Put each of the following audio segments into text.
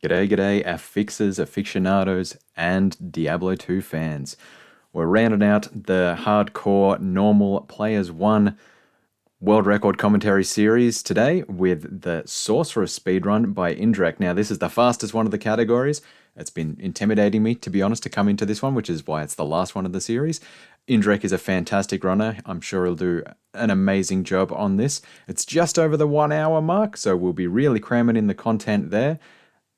G'day, g'day, affixers, aficionados, and Diablo 2 fans. We're rounding out the hardcore normal Players 1 world record commentary series today with the Sorceress speedrun by Indrek. Now, this is the fastest one of the categories. It's been intimidating me, to be honest, to come into this one, which is why it's the last one of the series. Indrek is a fantastic runner. I'm sure he'll do an amazing job on this. It's just over the 1 hour mark, so we'll be really cramming in the content there.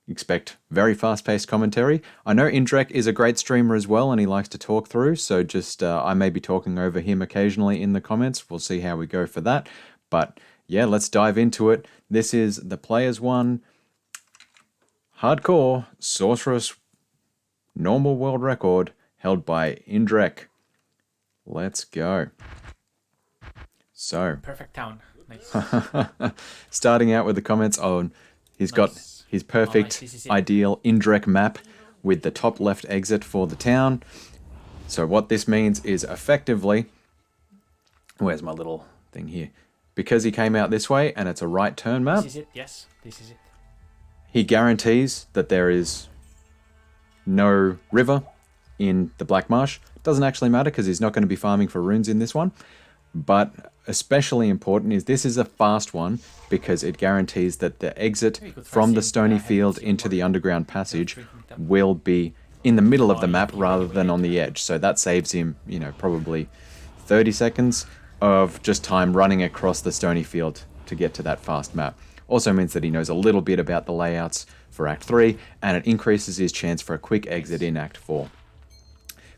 Expect very fast-paced commentary. I know Indrek is a great streamer as well, and he likes to talk through, so just I may be talking over him occasionally in the comments. We'll see how we go for that. But yeah, let's dive into it. This is the Players 1 Hardcore Sorceress normal world record held by Indrek. Let's go. So, perfect town. Nice. starting out with the comments on he's got his perfect, ideal Indrek map with the top left exit for the town. So what this means is effectively, where's my little thing here? Because he came out this way and it's a right turn map. This is it, yes, this is it. He guarantees that there is no river in the Black Marsh. Doesn't actually matter because he's not going to be farming for runes in this one. But especially important is this is a fast one because it guarantees that the exit from the stony field into the underground passage will be in the middle of the map rather than on the edge. So that saves him, you know, probably 30 seconds of just time running across the stony field to get to that fast map. Also means that he knows a little bit about the layouts for Act 3 and it increases his chance for a quick exit in Act 4.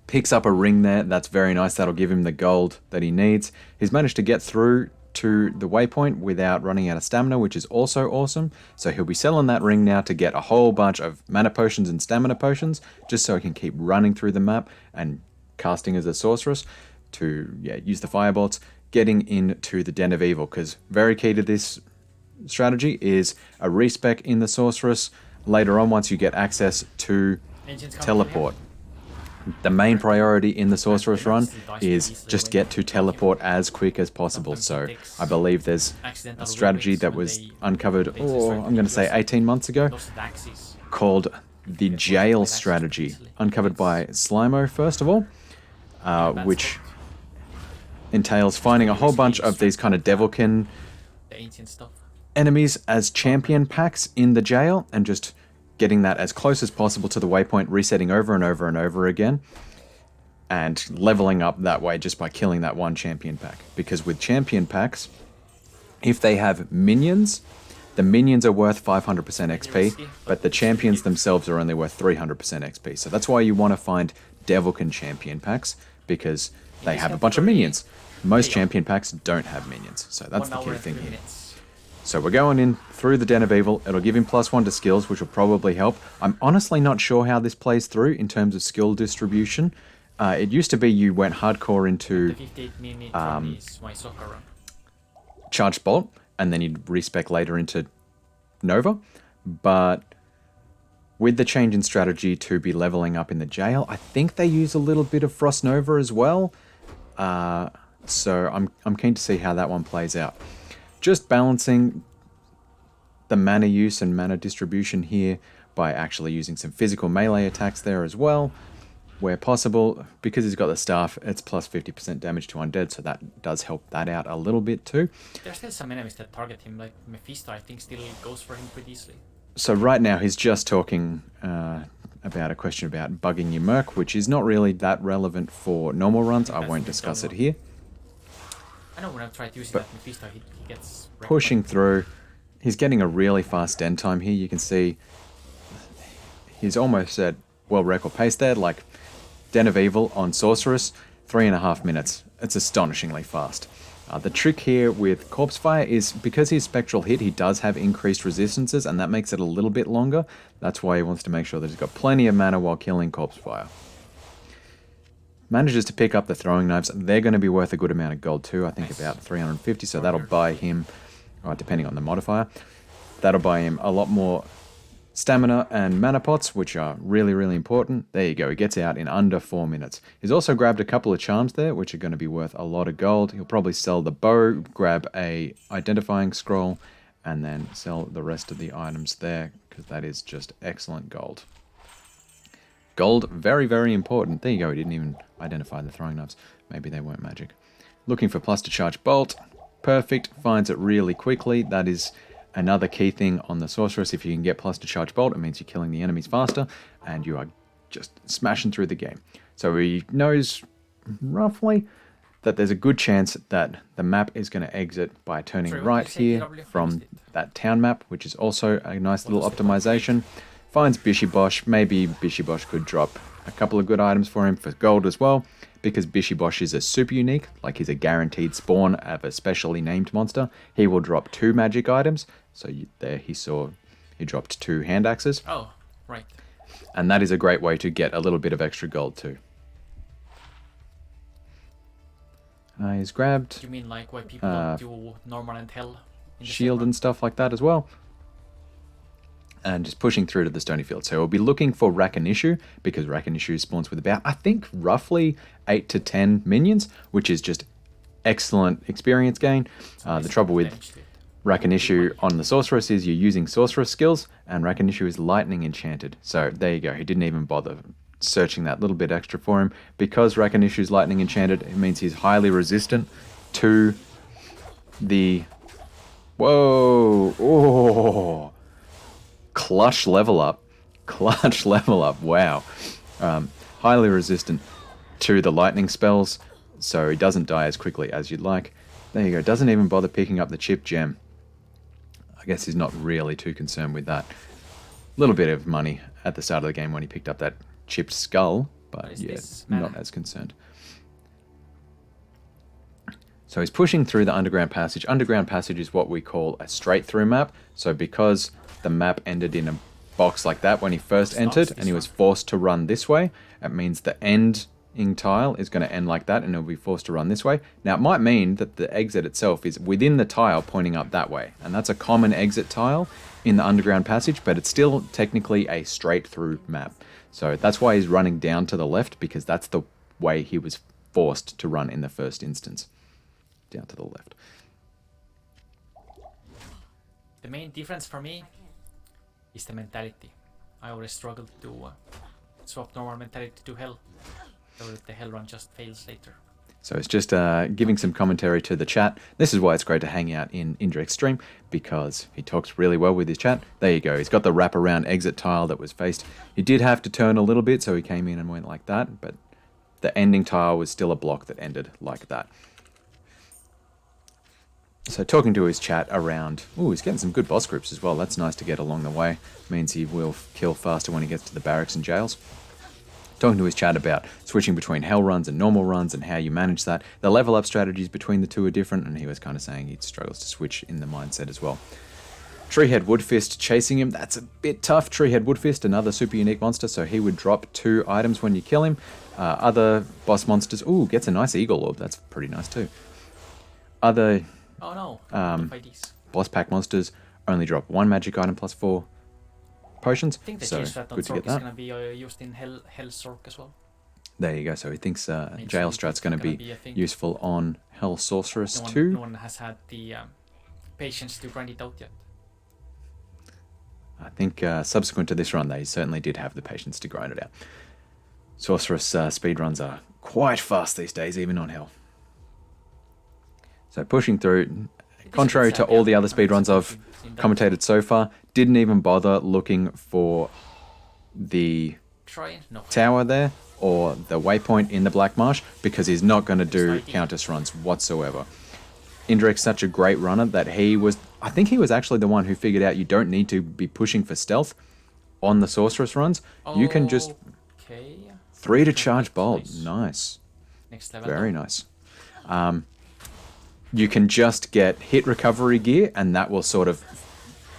Picks up a ring there. That's very nice. That'll give him the gold that he needs. He's managed to get through to the waypoint without running out of stamina, which is also awesome. So he'll be selling that ring now to get a whole bunch of mana potions and stamina potions, just so he can keep running through the map and casting as a sorceress to use the firebolts, getting into the Den of Evil, because very key to this strategy is a respec in the sorceress later on once you get access to teleport. The main priority in the Sorceress run is just get to teleport as quick as possible. So I believe there's a strategy that was uncovered, I'm going to say 18 months ago, called the jail strategy, uncovered by Slimo first of all, which entails finding a whole bunch of these kind of devilkin enemies as champion packs in the jail and just getting that as close as possible to the waypoint, resetting over and over and over again, and leveling up that way just by killing that one champion pack. Because with champion packs, if they have minions, the minions are worth 500% XP, but the champions themselves are only worth 300% XP. So that's why you want to find Devilkin champion packs, because they have a bunch of minions. Most champion packs don't have minions, so that's the key thing here. So we're going in through the Den of Evil. It'll give him +1 to skills, which will probably help. I'm honestly not sure how this plays through in terms of skill distribution. It used to be you went hardcore into Charged Bolt, and then you'd respec later into Nova. But with the change in strategy to be leveling up in the jail, I think they use a little bit of Frost Nova as well. So I'm keen to see how that one plays out. Just balancing the mana use and mana distribution here by actually using some physical melee attacks there as well, where possible. Because he's got the staff, it's plus 50% damage to undead, so that does help that out a little bit too. There's still some enemies that target him, like Mephisto, I think still goes for him pretty easily. So right now he's just talking about a question about bugging your merc, which is not really that relevant for normal runs. I won't discuss it here. I know when I've tried using that Mephisto, he gets pushing through. He's getting a really fast den time here. You can see he's almost at world record pace there, like Den of Evil on Sorceress, 3.5 minutes. It's astonishingly fast. The trick here with Corpse Fire is because he's Spectral Hit, he does have increased resistances, and that makes it a little bit longer. That's why he wants to make sure that he's got plenty of mana while killing Corpse Fire. Manages to pick up the throwing knives. They're going to be worth a good amount of gold too. I think about 350, so that'll buy him, depending on the modifier, that'll buy him a lot more stamina and mana pots, which are really, really important. There you go. He gets out in under 4 minutes. He's also grabbed a couple of charms there, which are going to be worth a lot of gold. He'll probably sell the bow, grab a identifying scroll, and then sell the rest of the items there. because that is just excellent gold. Gold, very, very important. There you go, he didn't even identify the throwing knives. Maybe they weren't magic. Looking for plus to charge bolt. Perfect, finds it really quickly. That is another key thing on the Sorceress. If you can get plus to charge bolt, it means you're killing the enemies faster, and you are just smashing through the game. So he knows roughly that there's a good chance that the map is going to exit by turning right here from that town map, which is also a nice little optimization. Finds Bishibosh. Maybe Bishibosh could drop a couple of good items for him for gold as well, because Bishibosh is a super unique, like he's a guaranteed spawn of a specially named monster. He will drop 2 magic items. So there he dropped 2 hand axes. Oh, right. And that is a great way to get a little bit of extra gold too. He's grabbed You mean like why people don't do normal and hell? In the shield same and stuff like that as well. And just pushing through to the stony field. So we'll be looking for Rakinishu, because Rakinishu spawns with about, I think, roughly 8 to 10 minions, which is just excellent experience gain. The trouble with Rakinishu on the Sorceress is you're using Sorceress skills, and Rakinishu is lightning enchanted. So there you go, he didn't even bother searching that little bit extra for him. Because Rakinishu is lightning enchanted, it means he's highly resistant to the... Whoa! Oh! Clutch level up. Clutch level up, wow. Highly resistant to the lightning spells, so he doesn't die as quickly as you'd like. There you go, doesn't even bother picking up the chip gem. I guess he's not really too concerned with that. Little bit of money at the start of the game when he picked up that chipped skull, but yeah, not as concerned. So he's pushing through the underground passage. Underground passage is what we call a straight through map. So because the map ended in a box like that when he first entered and he was forced to run this way, it means the ending tile is going to end like that and he'll be forced to run this way. Now it might mean that the exit itself is within the tile pointing up that way, and that's a common exit tile in the underground passage, but it's still technically a straight through map. So that's why he's running down to the left, because that's the way he was forced to run in the first instance. Down to the left. The main difference for me is the mentality. I always struggle to swap normal mentality to hell, so that the hell run just fails later. So it's just giving some commentary to the chat. This is why it's great to hang out in Indrek's stream, because he talks really well with his chat. There you go. He's got the wraparound exit tile that was faced. He did have to turn a little bit, so he came in and went like that, but the ending tile was still a block that ended like that. So talking to his chat around... Ooh, he's getting some good boss groups as well. That's nice to get along the way. Means he will kill faster when he gets to the barracks and jails. Talking to his chat about switching between hell runs and normal runs and how you manage that. The level up strategies between the two are different, and he was kind of saying he struggles to switch in the mindset as well. Treehead Woodfist chasing him. That's a bit tough. Treehead Woodfist, another super unique monster, so he would drop 2 items when you kill him. Other boss monsters... Ooh, gets a nice eagle orb. That's pretty nice too. Other... Oh no, boss pack monsters only drop 1 magic item plus 4 potions. I think the so Jail good to Strat get is that. going to be used in Hell Sorc as well. There you go. So he thinks Jail Strat's going to be a useful on Hell Sorceress no too. No one has had the patience to grind it out yet. I think subsequent to this run, they certainly did have the patience to grind it out. Sorceress speedruns are quite fast these days, even on Hell. So pushing through, contrary to all the other speedruns I've commentated so far, didn't even bother looking for the tower there or the waypoint in the Black Marsh, because he's not going to do Countess runs whatsoever. Indrek's such a great runner that I think he was actually the one who figured out you don't need to be pushing for stealth on the Sorceress runs. You can just 3 to charge bolt. Nice. Next level. Very nice. You can just get hit recovery gear, and that will sort of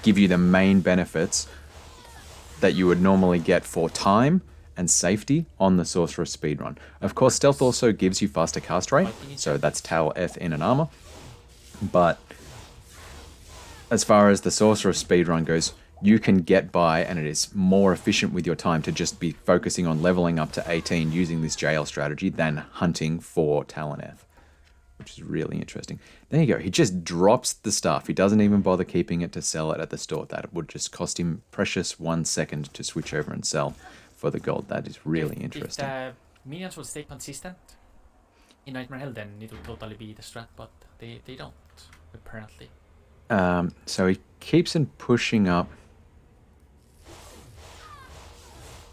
give you the main benefits that you would normally get for time and safety on the Sorceress speedrun. Of course, stealth also gives you faster cast rate, so that's Tal Eth in an armor. But as far as the Sorceress speedrun goes, you can get by, and it is more efficient with your time to just be focusing on leveling up to 18 using this jail strategy than hunting for Taloneth. which is really interesting. There you go. He just drops the stuff. He doesn't even bother keeping it to sell it at the store. That would just cost him precious 1 second to switch over and sell for the gold. That is really interesting. If the minions will stay consistent in Nightmare Hell, then it will totally be the strat, but they don't, apparently. So he keeps on pushing up.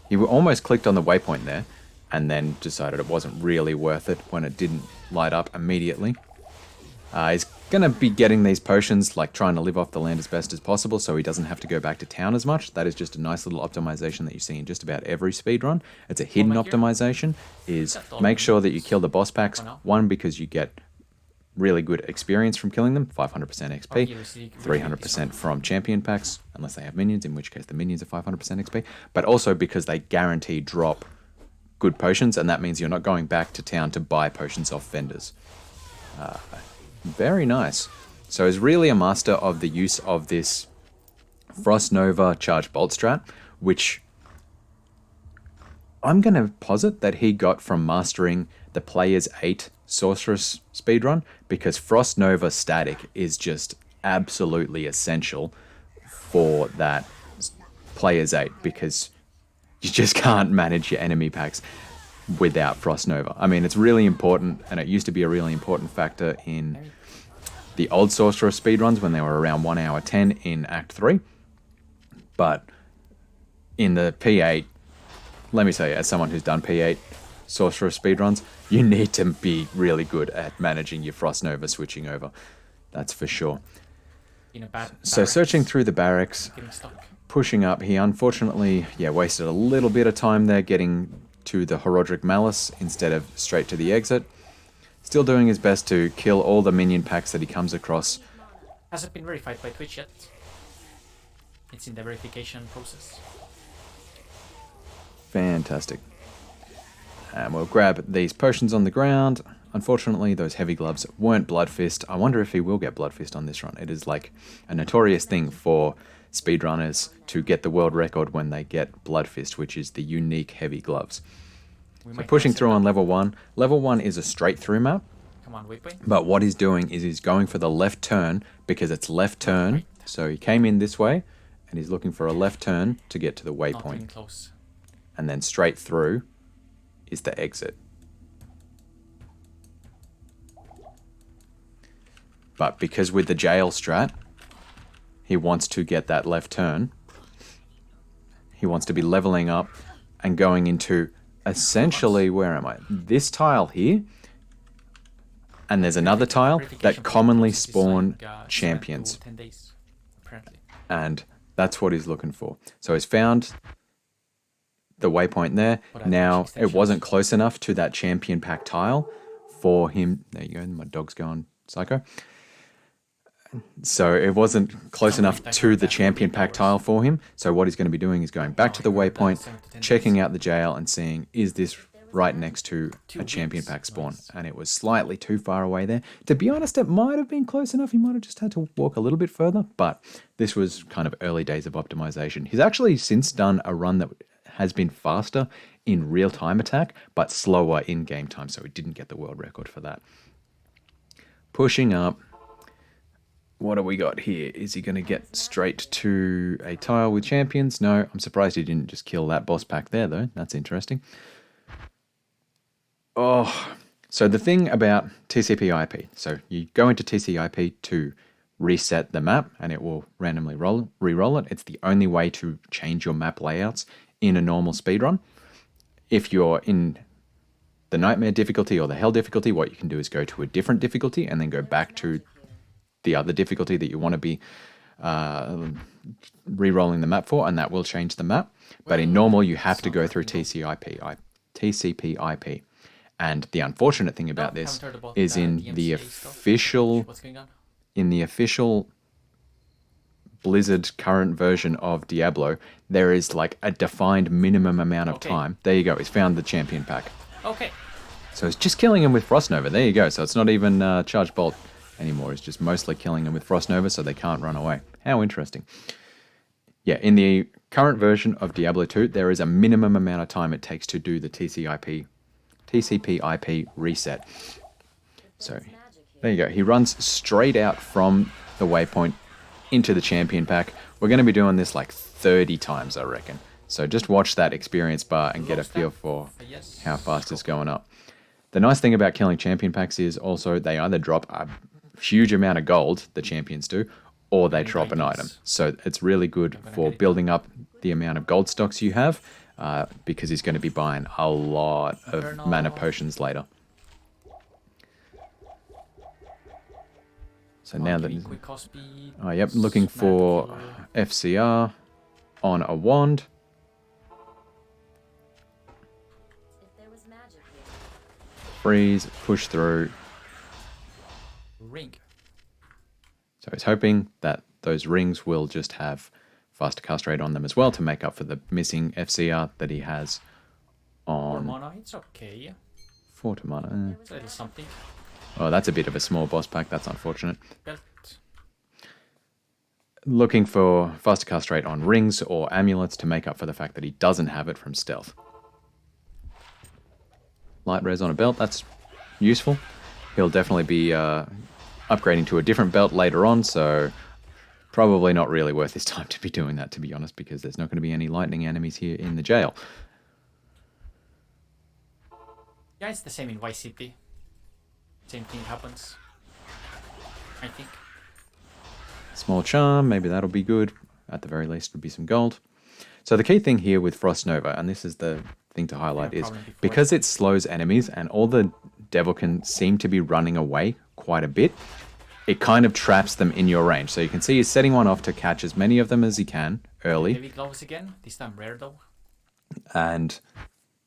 He almost clicked on the waypoint there and then decided it wasn't really worth it when it didn't light up immediately. He's going to be getting these potions, like trying to live off the land as best as possible so he doesn't have to go back to town as much. That is just a nice little optimization that you see in just about every speedrun. It's a hidden optimization, is make sure that you kill the boss packs. One, because you get really good experience from killing them, 500% XP, 300% from champion packs, unless they have minions, in which case the minions are 500% XP, but also because they guarantee drop good potions, and that means you're not going back to town to buy potions off vendors. Very nice. So he's really a master of the use of this Frost Nova Charge Bolt strat, which I'm going to posit that he got from mastering the Players 8 Sorceress speedrun, because Frost Nova static is just absolutely essential for that Players 8, because you just can't manage your enemy packs without Frost Nova. I mean, it's really important, and it used to be a really important factor in the old Sorceress speedruns when they were around 1 hour 10 in Act 3. But in the P8, let me tell you, as someone who's done P8 Sorceress speedruns, you need to be really good at managing your Frost Nova switching over. That's for sure. So searching through the barracks, pushing up, he unfortunately, wasted a little bit of time there getting to the Horodric Malice instead of straight to the exit. Still doing his best to kill all the minion packs that he comes across. Hasn't been verified by Twitch yet. It's in the verification process. Fantastic. And we'll grab these potions on the ground. Unfortunately, those heavy gloves weren't Blood Fist. I wonder if he will get Blood Fist on this run. It is like a notorious thing for speedrunners to get the world record when they get Blood Fist, which is the unique heavy gloves. So pushing through on level 1. Level 1 is a straight through map. Come on, waypoint. But what he's doing is he's going for the left turn because it's left turn. Right. So he came in this way and he's looking for a left turn to get to the waypoint. Close. And then straight through is the exit. But because with the jail strat, he wants to get that left turn. He wants to be leveling up and going into essentially, where am I? This tile here. And there's another tile that commonly spawn champions. And that's what he's looking for. So he's found the waypoint there. Now, it wasn't close enough to that champion pack tile for him. There you go, my dog's going psycho. So it wasn't close enough to the champion pack tile for him. So what he's going to be doing is going back to the waypoint, checking out the jail and seeing, is this right next to a champion pack spawn? And it was slightly too far away there. To be honest, it might have been close enough. He might have just had to walk a little bit further, but this was kind of early days of optimization. He's actually since done a run that has been faster in real-time attack, but slower in game time, so he didn't get the world record for that. Pushing up. What do we got here? Is he going to get straight to a tile with champions? No, I'm surprised he didn't just kill that boss pack there, though. That's interesting. Oh, so the thing about TCP/IP. So you go into TCP/IP to reset the map, and it will randomly re-roll it. It's the only way to change your map layouts in a normal speedrun. If you're in the Nightmare difficulty or the Hell difficulty, what you can do is go to a different difficulty and then go back to the other difficulty that you want to be re-rolling the map for, and that will change the map. But in normal, you have to go through TCP/IP. And the unfortunate thing about this is in the official Blizzard current version of Diablo, there is like a defined minimum amount of time. There you go. He's found the champion pack. Okay. So it's just killing him with Frost Nova. There you go. So it's not even Charge Bolt anymore. It's just mostly killing them with Frost Nova so they can't run away. How interesting. Yeah, in the current version of Diablo 2, there is a minimum amount of time it takes to do the TCP/IP reset. So There you go. He runs straight out from the waypoint into the champion pack. We're going to be doing this like 30 times, I reckon. So just watch that experience bar and get a feel for how fast it's going up. The nice thing about killing champion packs is also they either drop a huge amount of gold, the champions do, or they drop an item. So it's really good for building up the amount of gold stocks you have, because he's going to be buying a lot of mana potions later. So now that... Oh, yep, looking for FCR on a wand. Freeze, push through. Ring. So he's hoping that those rings will just have faster cast rate on them as well to make up for the missing FCR that he has on... 4 mana, it's okay. 4 to mana. It's a little something. Oh, that's a bit of a small boss pack. That's unfortunate. Belt. Looking for faster cast rate on rings or amulets to make up for the fact that he doesn't have it from stealth. Light res on a belt, that's useful. He'll definitely be upgrading to a different belt later on, so probably not really worth his time to be doing that, to be honest, because there's not going to be any lightning enemies here in the jail. Yeah, it's the same in Vice City. Same thing happens, I think. Small charm, maybe that'll be good. At the very least, would be some gold. So the key thing here with Frost Nova, and this is the thing to highlight, is because it slows enemies and all the Devilkin seem to be running away quite a bit, it kind of traps them in your range. So you can see he's setting one off to catch as many of them as he can early. Heavy gloves again, this time rare though. And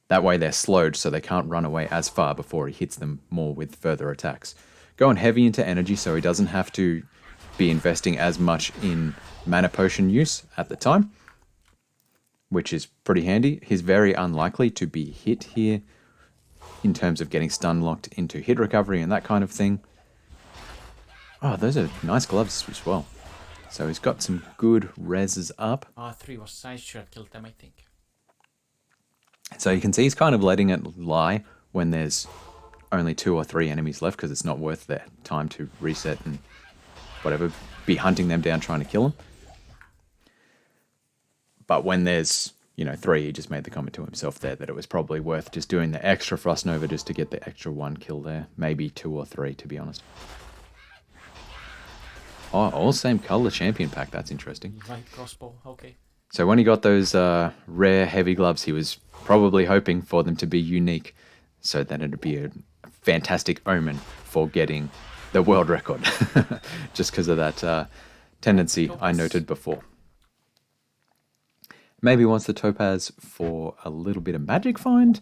that way they're slowed so they can't run away as far before he hits them more with further attacks. Going heavy into energy so he doesn't have to be investing as much in mana potion use at the time, which is pretty handy. He's very unlikely to be hit here in terms of getting stun locked into hit recovery and that kind of thing. Oh, those are nice gloves as well. So he's got some good reses up. 3 was I should have killed them, I think. So you can see he's kind of letting it lie when there's only 2 or 3 enemies left, because it's not worth their time to reset and whatever, be hunting them down trying to kill them. But when there's, 3, he just made the comment to himself there that it was probably worth just doing the extra Frost Nova just to get the extra 1 kill there. Maybe 2 or 3, to be honest. Oh, all same color champion pack. That's interesting. Light crossbow, okay. So when he got those rare heavy gloves, he was probably hoping for them to be unique, so that it'd be a fantastic omen for getting the world record, just because of that tendency I noted before. Maybe wants the topaz for a little bit of magic find.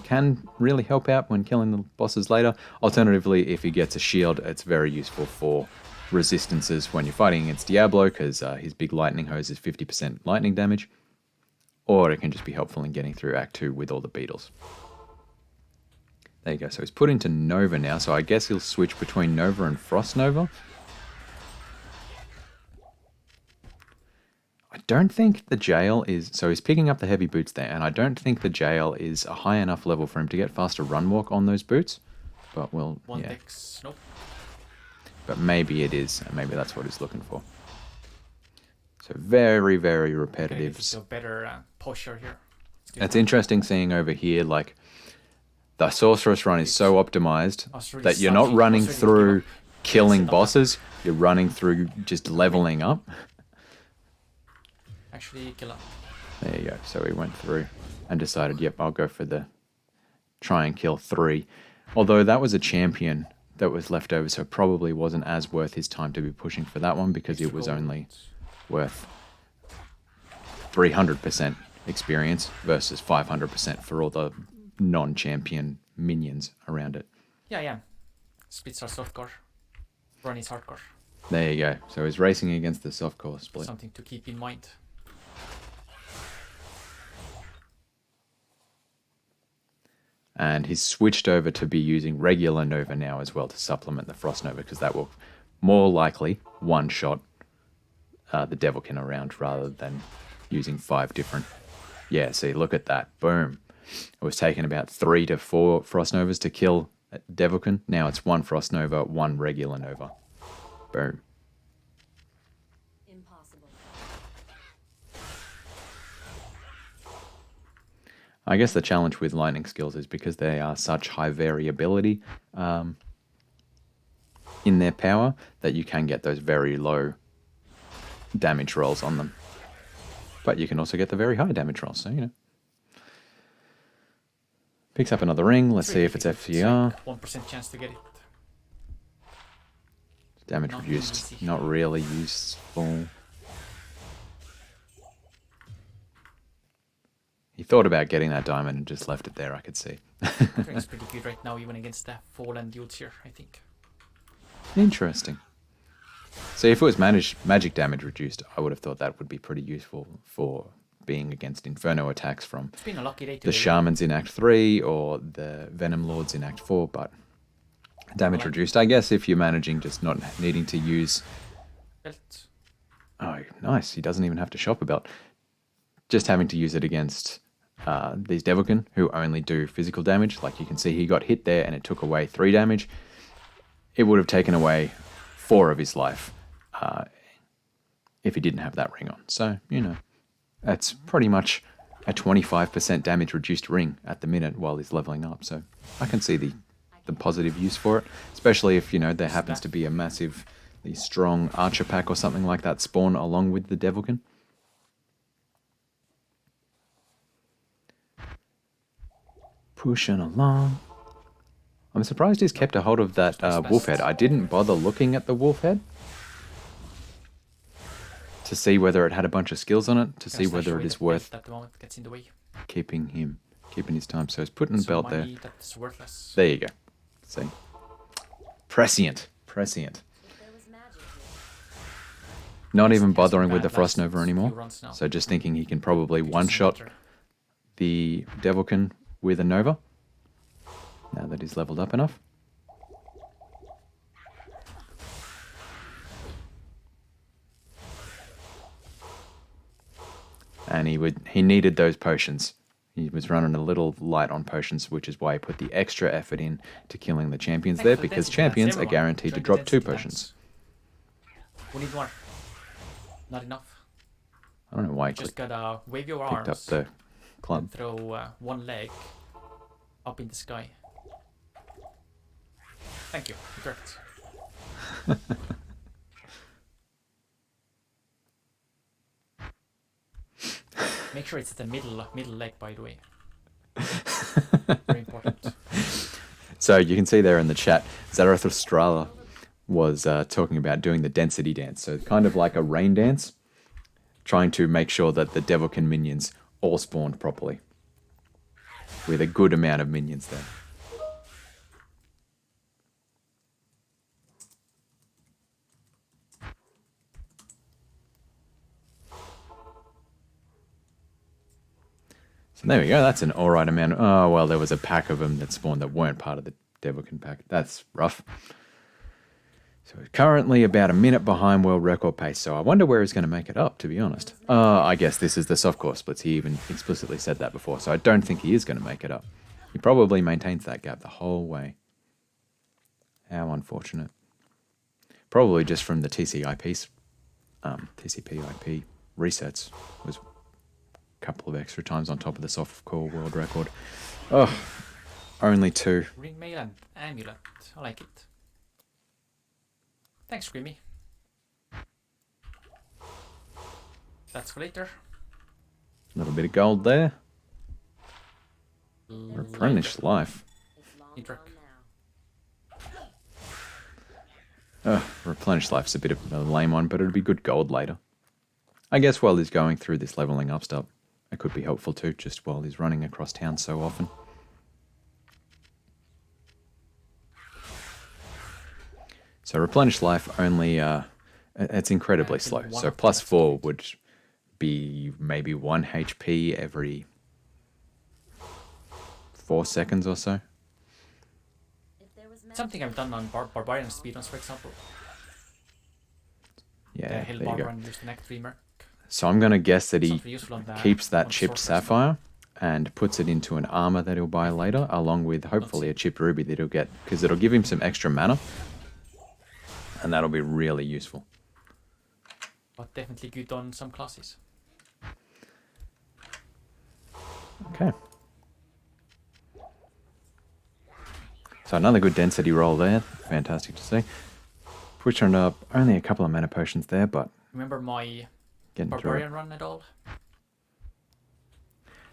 Can really help out when killing the bosses later. Alternatively, if he gets a shield, it's very useful for resistances when you're fighting against Diablo, because his big lightning hose is 50% lightning damage. Or it can just be helpful in getting through Act 2 with all the beetles. There you go. So he's put into Nova now, so I guess he'll switch between Nova and Frost Nova. I don't think the jail is... So he's picking up the heavy boots there, and I don't think the jail is a high enough level for him to get faster run walk on those boots. But we'll... One yeah. X, nope. But maybe it is, and maybe that's what he's looking for. So very, very repetitive. Okay, so better posture here. It's interesting seeing over here, like, the Sorceress run is so optimized that you're not running through killing bosses, you're running through just leveling up. Actually, kill him. There you go. So he went through and decided, yep, I'll go for the try and kill 3. Although that was a champion that was left over, so it probably wasn't as worth his time to be pushing for that one, because it was only worth 300% experience versus 500% for all the non-champion minions around it. Yeah. Splits are softcore. Run is hardcore. There you go. So he's racing against the softcore split. Something to keep in mind. And he's switched over to be using regular Nova now as well to supplement the Frost Nova, because that will more likely one-shot the Devilkin around rather than using 5 different... Yeah, see, look at that. Boom. It was taking about 3 to 4 Frost Novas to kill Devilkin. Now it's 1 Frost Nova, 1 regular Nova. Boom. Impossible. I guess the challenge with lightning skills is because they are such high variability in their power that you can get those very low damage rolls on them. But you can also get the very high damage rolls, so you know. Picks up another ring. Let's see if it's FCR. It's like 1% chance to get it. Damage Not reduced. easy. Not really useful. He thought about getting that diamond and just left it there, I could see. It's pretty good right now, even against the fallen dudes here, I think. Interesting. See, if it was magic damage reduced, I would have thought that would be pretty useful for being against Inferno attacks from It's been a lucky day the today. Shamans in Act 3 or the Venom Lords in Act 4, but damage reduced, I guess, if you're managing just not needing to use... Belt. Oh, nice. He doesn't even have to shop a belt. Just having to use it against these Devilkin, who only do physical damage. Like you can see, he got hit there and it took away 3 damage. It would have taken away 4 of his life if he didn't have that ring on. So, you know, that's pretty much a 25% damage reduced ring at the minute while he's leveling up. So I can see the positive use for it, especially if, you know, there happens to be a massively strong archer pack or something like that spawn along with the Devilkin. Pushing along. I'm surprised he's kept a hold of that wolf head. I didn't bother looking at the wolf head to see whether it had a bunch of skills on it, to see whether it is worth at the moment gets in the way. keeping his time. So he's putting a belt money there. That's worthless. There you go. See, prescient. If there was magic here. Not even He has bothering been with the bad Frost last Nova few anymore. runs now. So just thinking he can probably It doesn't one-shot matter. the Devilkin with a Nova. Now that he's leveled up enough. And he needed those potions. He was running a little light on potions, which is why he put the extra effort in to killing the champions Thanks there, for the because density champions dance, are everyone. guaranteed to Join the drop 2 density potions. dance. We need more. Not enough. I don't know why he Just picked gotta wave your up arms the and club. throw one leg up in the sky. Thank you. It worked. Make sure it's the middle leg, by the way. Very important. So you can see there in the chat, Zarathustra was talking about doing the density dance. So kind of like a rain dance, trying to make sure that the Devilkin minions all spawned properly. With a good amount of minions there. So there we go, that's an alright amount. Oh, well, there was a pack of them that spawned that weren't part of the Devilkin pack. That's rough. So we're currently about a minute behind world record pace, so I wonder where he's going to make it up, to be honest. I guess this is the softcore splits. He even explicitly said that before, so I don't think he is going to make it up. He probably maintains that gap the whole way. How unfortunate. Probably just from the TCP/IP resets was a couple of extra times on top of the softcore world record. Oh, only 2. Ring mail and amulet. I like it. Thanks, Grimmy. That's for later. A little bit of gold there. Replenish life. It's long Indrek. gone now. Replenish life's a bit of a lame one, but it'll be good gold later. I guess while he's going through this leveling up stuff, it could be helpful too, just while he's running across town so often. So replenish life only, it's incredibly slow. So +4 would be maybe 1 HP every 4 seconds or so. If there was magic Something I've done on Barbarian speedruns, for example. Yeah, The there Hill you go. Barbarian used an Act 3 Merc. So I'm going to guess that he Something useful on the, keeps that on chipped Sorceress. sapphire and puts it into an armor that he'll buy later, along with hopefully a chipped ruby that he'll get, because it'll give him some extra mana, and that'll be really useful. But definitely good on some classes. Okay. So another good density roll there. Fantastic to see. Push on up. Only a couple of mana potions there, but Remember my getting through it. Barbarian run at all?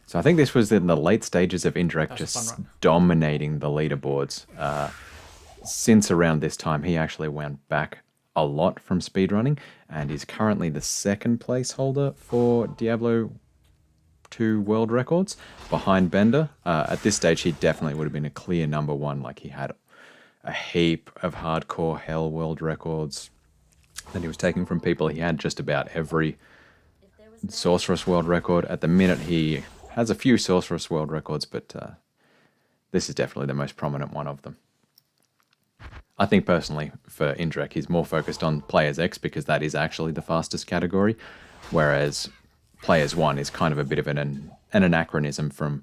So I think this was in the late stages of Indrek That was a fun just run. dominating the leaderboards. Since around this time, he actually went back a lot from speedrunning, and is currently the second place holder for Diablo 2 world records, behind Bender. At this stage, he definitely would have been a clear number one. Like, he had a heap of hardcore hell world records that he was taking from people. He had just about every If there was Sorceress world record. At the minute, he has a few Sorceress world records, but this is definitely the most prominent one of them. I think personally for Indrek, he's more focused on Players X because that is actually the fastest category, whereas Players 1 is kind of a bit of an anachronism from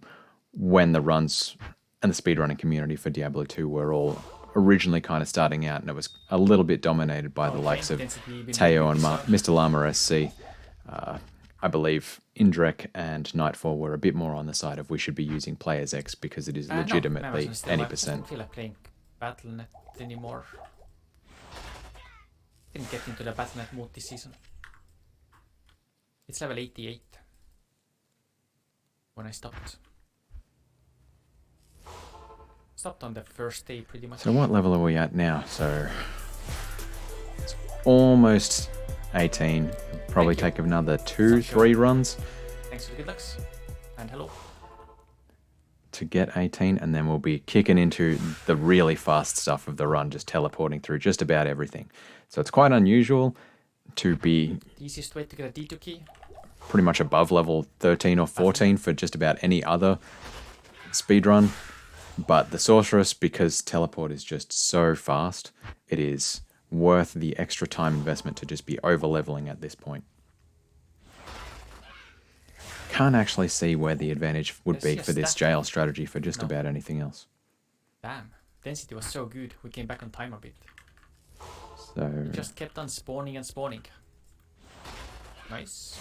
when the runs and the speedrunning community for Diablo 2 were all originally kind of starting out, and it was a little bit dominated by the likes of Teo and Mr. Llama SC. I believe Indrek and Nightfall were a bit more on the side of we should be using Players X because it is legitimately any I percent. don't feel like playing Battle.net anymore. Didn't get into the Battle.net mode this season. It's level 88 when I stopped. Stopped on the first day pretty much. So what level are we at now? So it's almost 18. Probably Thank you. take another 2-3 runs Thanks for the good lucks. And hello. to get 18, and then we'll be kicking into the really fast stuff of the run, just teleporting through just about everything. So it's quite unusual to be The easiest way to get a D2 key. pretty much above level 13 or 14 for just about any other speedrun. But the Sorceress, because teleport is just so fast, it is worth the extra time investment to just be over leveling at this point. Can't actually see where the advantage would be Yes, for this that- jail strategy for just No. about anything else. Damn. Density was so good. We came back on time a bit. So Just kept on spawning and spawning. Nice.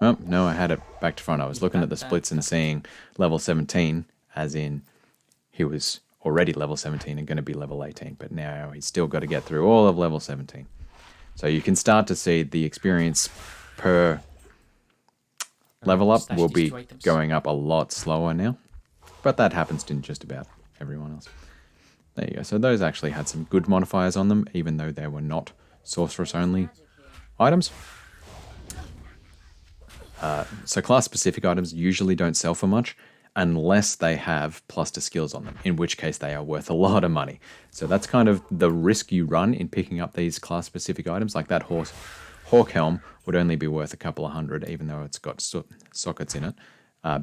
oh, no, I had it back to front. I was looking at the splits and seeing level 17, as in he was already level 17 and going to be level 18, but now he's still got to get through all of level 17. So you can start to see the experience per level up Stash will these be 2 items. going up a lot slower now, but that happens to just about everyone else. There you go. So those actually had some good modifiers on them, even though they were not Sorceress only magic here. items. So class-specific items usually don't sell for much unless they have plus to skills on them, in which case they are worth a lot of money. So that's kind of the risk you run in picking up these class-specific items. Like that Hawk Helm would only be worth a couple of hundred, even though it's got sockets in it.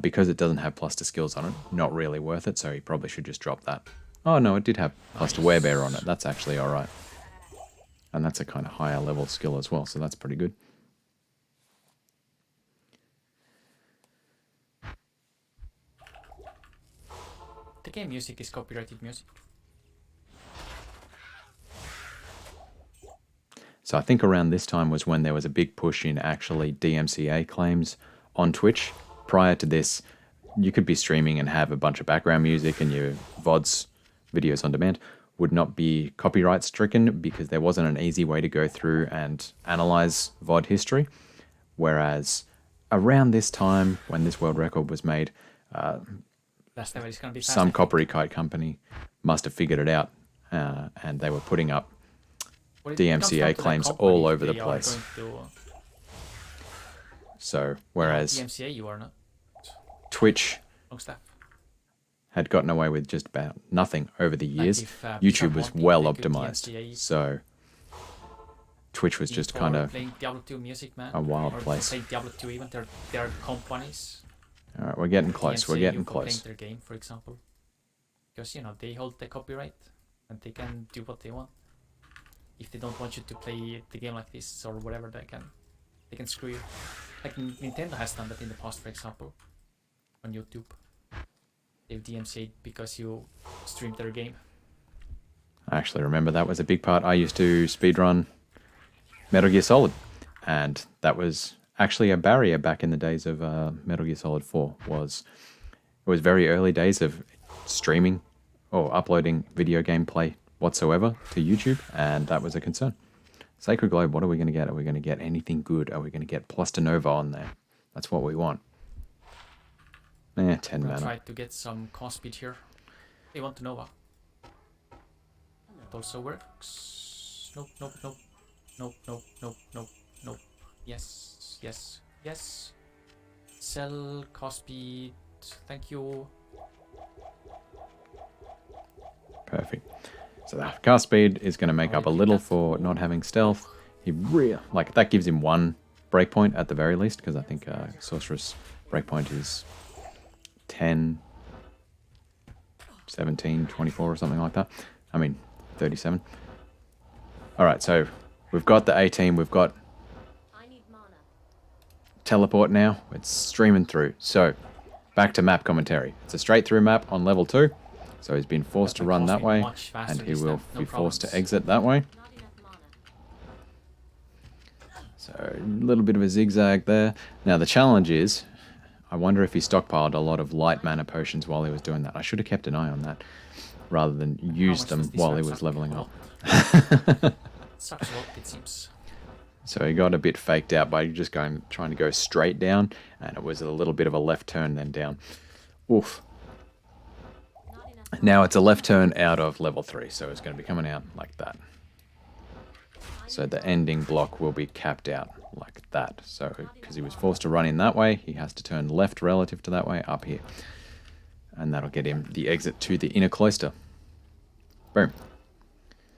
Because it doesn't have plus to skills on it, not really worth it, so you probably should just drop that. Oh no, it did have plus to werebear on it. That's actually alright. And that's a kind of higher level skill as well, so that's pretty good. The game music is copyrighted music. So I think around this time was when there was a big push in actually DMCA claims on Twitch. Prior to this, you could be streaming and have a bunch of background music, and your VODs, videos on demand, would not be copyright stricken because there wasn't an easy way to go through and analyze VOD history. Whereas around this time, when this world record was made, Last level is gonna be fast. some copyright company must have figured it out, and they were putting up Well, it comes DMCA down to the claims company all if over the they are place. going to, So whereas DMCA, you are not. Twitch Long stuff. had gotten away with just about nothing over the Like years, if, YouTube was someone well did a good optimized. DMCA So Twitch was just for kind of playing Diablo 2 music, man. a wild or for place. playing Diablo 2 even. There are companies. all right. We're getting close. We're DMCA getting you for playing close. their game, for example, because they hold the copyright and they can do what they want. If they don't want you to play the game like this or whatever, they can screw you. Like Nintendo has done that in the past, for example. on YouTube. They've DMCA'd because you streamed their game. I actually remember that was a big part. I used to speedrun Metal Gear Solid, and that was actually a barrier back in the days of Metal Gear Solid 4. It was very early days of streaming or uploading video gameplay whatsoever to YouTube, and that was a concern. Sacred Globe, what are we going to get? Are we going to get anything good? Are we going to get Nova on there? That's what we want. 10 I'm mana. try to get some cost speed here. They want to Nova. It also works. Nope, nope, nope. Nope, nope, nope, nope, nope. Yes, yes, yes. Sell cost speed. Thank you. Perfect. So the cast speed is going to make up a little for not having stealth. That gives him one breakpoint at the very least, because I think Sorceress breakpoint is 10, 17, 24 or something like that. I mean, 37. All right, so we've got the 18. We've got I need mana. teleport now. It's streaming through. So back to map commentary. It's a straight through map on level 2. So he's been forced to run that way, and he will be forced to exit that way. Not enough mana. So a little bit of a zigzag there. Now the challenge is, I wonder if he stockpiled a lot of light mana potions while he was doing that. I should have kept an eye on that, rather than use them while he was leveling up. Sucks a lot, it seems. So he got a bit faked out by just trying to go straight down, and it was a little bit of a left turn then down. Oof. Not enough. Now it's a left turn out of level 3, so it's going to be coming out like that. So the ending block will be capped out like that. So because he was forced to run in that way, he has to turn left relative to that way up here. And that'll get him the exit to the inner cloister. Boom.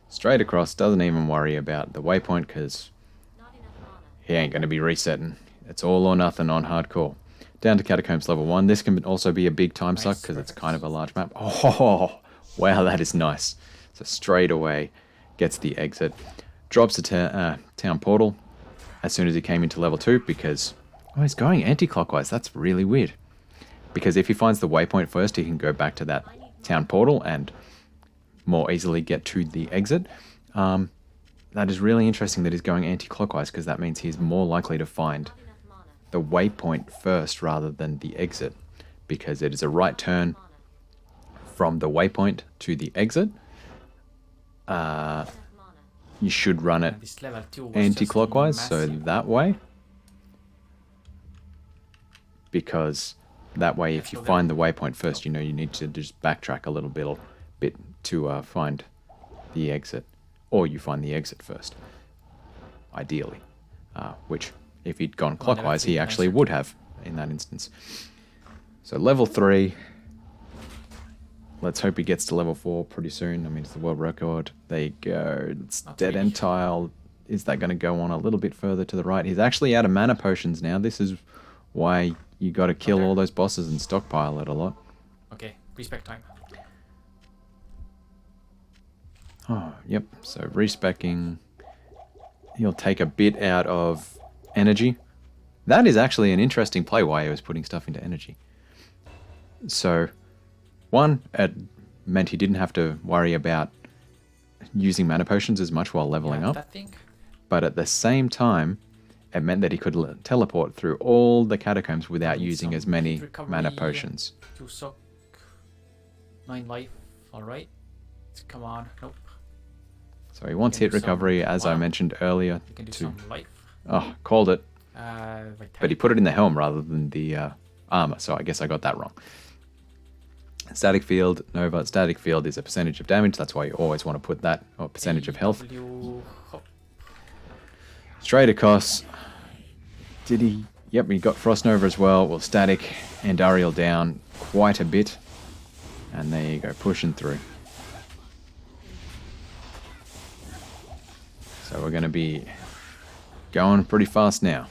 Straight across, doesn't even worry about the waypoint because Not enough mana. he ain't going to be resetting. It's all or nothing on hardcore. Down to Catacombs level 1. This can also be a big time suck because it's kind of a large map. Oh, wow, that is nice. So straight away gets the exit. Drops the town portal as soon as he came into level 2 because... Oh, he's going anti-clockwise. That's really weird. Because if he finds the waypoint first, he can go back to that town portal and more easily get to the exit. That is really interesting that he's going anti-clockwise because that means he's more likely to find Not enough mana. the waypoint first rather than the exit, because it is a right turn Mana. from the waypoint to the exit. Enough mana. You should run it And this level 2 was anti-clockwise, just so massive. that way, because that way if you find the waypoint first, you know you need to just backtrack a little bit to find the exit, or you find the exit first, ideally, which if he'd gone clockwise, he actually would have in that instance. So level 3, let's hope he gets to level 4 pretty soon. I mean, it's the world record. There you go. It's Not dead really. end tile. Is that going to go on a little bit further to the right? He's actually out of mana potions now. This is why you got to kill Okay. all those bosses and stockpile it a lot. Okay, respect time. Oh, yep. So respecking. He'll take a bit out of energy. That is actually an interesting play why he was putting stuff into energy. So, one, it meant he didn't have to worry about using mana potions as much while leveling Yeah, up. that thing. But at the same time, it meant that he could teleport through all the catacombs without Need using some as many heat recovery. mana potions. To suck 9 life. Alright. Come on. Nope. So he wants Can hit do some recovery, as I mana. mentioned earlier. You can do To some life. oh, called it. But he put it in the helm rather than the armor, so I guess I got that wrong. Static field, Nova. Static field is a percentage of damage. That's why you always want to put that, or percentage of health. Straight across. Did he? Yep, he got Frost Nova as well. Well, static and Ariel down quite a bit. And there you go, pushing through. So we're going to be going pretty fast now.